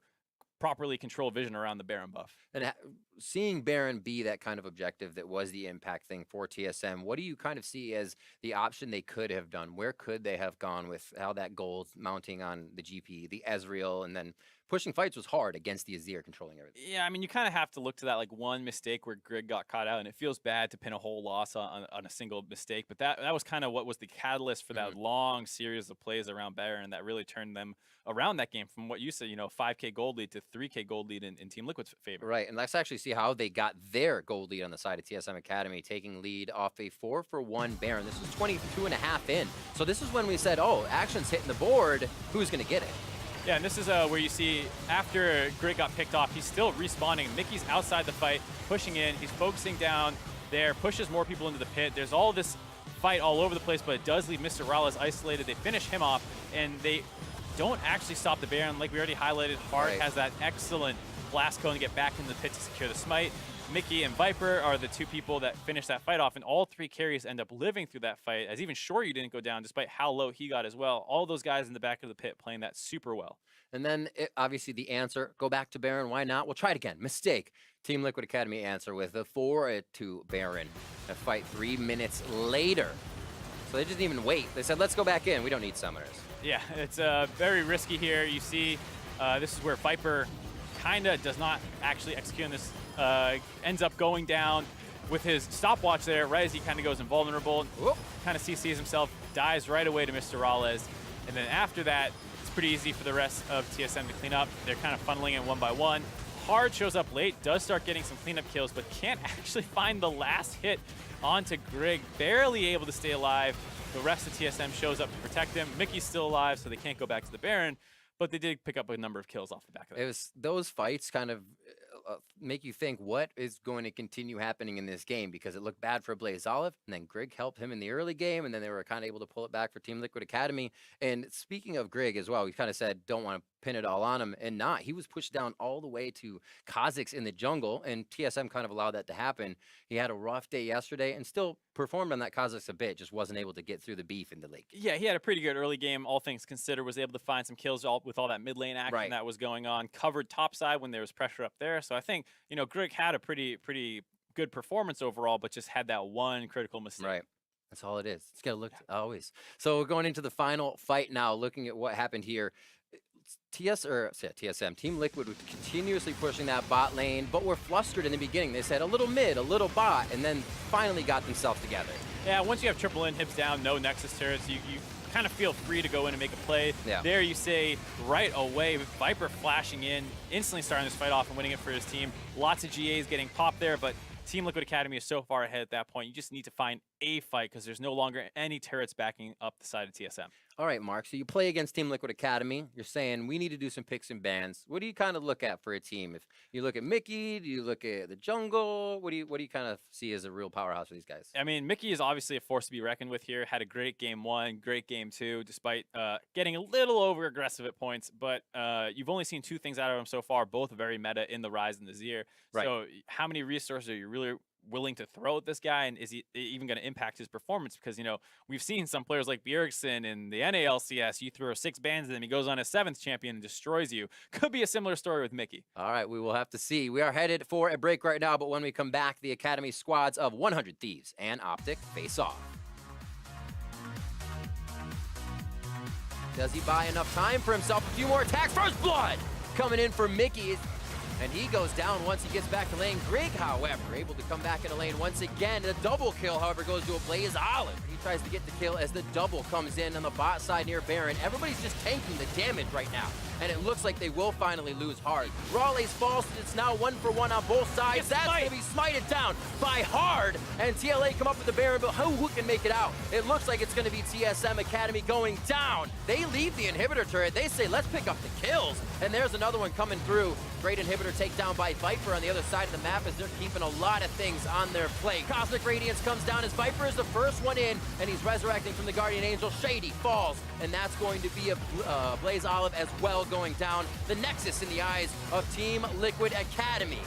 properly control vision around the Baron buff. And seeing Baron be that kind of objective that was the impact thing for TSM, what do you kind of see as the option they could have done? Where could they have gone with how that gold mounting on the GP, the Ezreal, and then pushing fights was hard against the Azir controlling everything? Yeah, I mean, you kind of have to look to that like one mistake where Greg got caught out, and it feels bad to pin a whole loss on a single mistake, but that was kind of what was the catalyst for that long series of plays around Baron that really turned them around that game from what you said, 5K gold lead to 3K gold lead in Team Liquid's favor. Right, and let's actually see how they got their gold lead on the side of TSM Academy, taking lead off a 4-for-1 Baron. This was 22.5 in. So this is when we said, oh, action's hitting the board, who's going to get it? Yeah, and this is where you see after Grig got picked off, he's still respawning. Mickey's outside the fight, pushing in. He's focusing down there, pushes more people into the pit. There's all this fight all over the place, but it does leave Mr. Rallas isolated. They finish him off, and they don't actually stop the Baron. Like we already highlighted, Hart has that excellent blast cone to get back in the pit to secure the smite. Mickey and Viper are the two people that finish that fight off, and all 3 carries end up living through that fight, as even Shoryu didn't go down despite how low he got as well. All those guys in the back of the pit playing that super well. And then obviously the answer, go back to Baron, why not? We'll try it again, mistake. Team Liquid Academy answer with a 4-2 Baron. A fight 3 minutes later. So they didn't even wait. They said, let's go back in, we don't need summoners. Yeah, it's very risky here. You see, this is where Viper kind of does not actually execute on this. Ends up going down with his stopwatch there right as he kind of goes invulnerable. Kind of CCs himself, dies right away to Mr. Rallas. And then after that, it's pretty easy for the rest of TSM to clean up. They're kind of funneling in one by one. Hard shows up late, does start getting some cleanup kills, but can't actually find the last hit onto Grig. Barely able to stay alive. The rest of TSM shows up to protect him. Mickey's still alive, so they can't go back to the Baron, but they did pick up a number of kills off the back of it. It was those fights kind of make you think what is going to continue happening in this game, because it looked bad for Blaze Olive, and then Grig helped him in the early game, and then they were kind of able to pull it back for Team Liquid Academy. And speaking of Grig as well, we kind of said don't want to pin it all on him, and not. He was pushed down all the way to Kha'Zix in the jungle, and TSM kind of allowed that to happen. He had a rough day yesterday and still performed on that Kha'Zix a bit, just wasn't able to get through the beef in the late game. Yeah, he had a pretty good early game, all things considered. Was able to find some kills with all that mid lane action that was going on. Covered top side when there was pressure up there. So I think, you know, Greg had a pretty good performance overall, but just had that one critical mistake. Right. That's all it is. It's got to look always. So we're going into the final fight now, looking at what happened here. TSM, Team Liquid was continuously pushing that bot lane, but were flustered in the beginning. They said a little mid, a little bot, and then finally got themselves together. Yeah, once you have triple inhibs down, no Nexus turrets, you kind of feel free to go in and make a play. Yeah. There you say right away, Viper flashing in, instantly starting this fight off and winning it for his team. Lots of GAs getting popped there, but Team Liquid Academy is so far ahead at that point. You just need to find a fight because there's no longer any turrets backing up the side of TSM. All right, Mark. So you play against Team Liquid Academy. You're saying we need to do some picks and bans. What do you kind of look at for a team? If you look at Mickey, do you look at the jungle? What do you kind of see as a real powerhouse for these guys? I mean, Mickey is obviously a force to be reckoned with here. Had a great game 1, great game 2, despite getting a little over aggressive at points. But you've only seen 2 things out of him so far, both very meta in the Rise and the Zir. Right. So how many resources are you really willing to throw at this guy, and is he even going to impact his performance? Because, you know, we've seen some players like Bjergsen in the NALCS, you throw 6 bans at him, he goes on his 7th champion and destroys you. Could be a similar story with Mickey. All right, we will have to see. We are headed for a break right now, but when we come back, the Academy squads of 100 Thieves and Optic face off. Does he buy enough time for himself? A few more attacks. First blood coming in for Mickey. And he goes down once he gets back to lane. Greg, however, able to come back into lane once again. The double kill, however, goes to a Blaze Olive. He tries to get the kill as the double comes in on the bot side near Baron. Everybody's just tanking the damage right now. And it looks like they will finally lose hard. Raleigh's false. It's now 1-for-1 on both sides. That's going to be smited down by Hard. And TLA come up with the Baron, but who can make it out? It looks like it's going to be TSM Academy going down. They leave the inhibitor turret. They say, let's pick up the kills. And there's another one coming through. Great inhibitor takedown by Viper on the other side of the map as they're keeping a lot of things on their plate. Cosmic Radiance comes down as Viper is the first one in, and he's resurrecting from the Guardian Angel. Shady falls, and that's going to be a Blaze Olive as well going down. The Nexus in the eyes of Team Liquid Academy.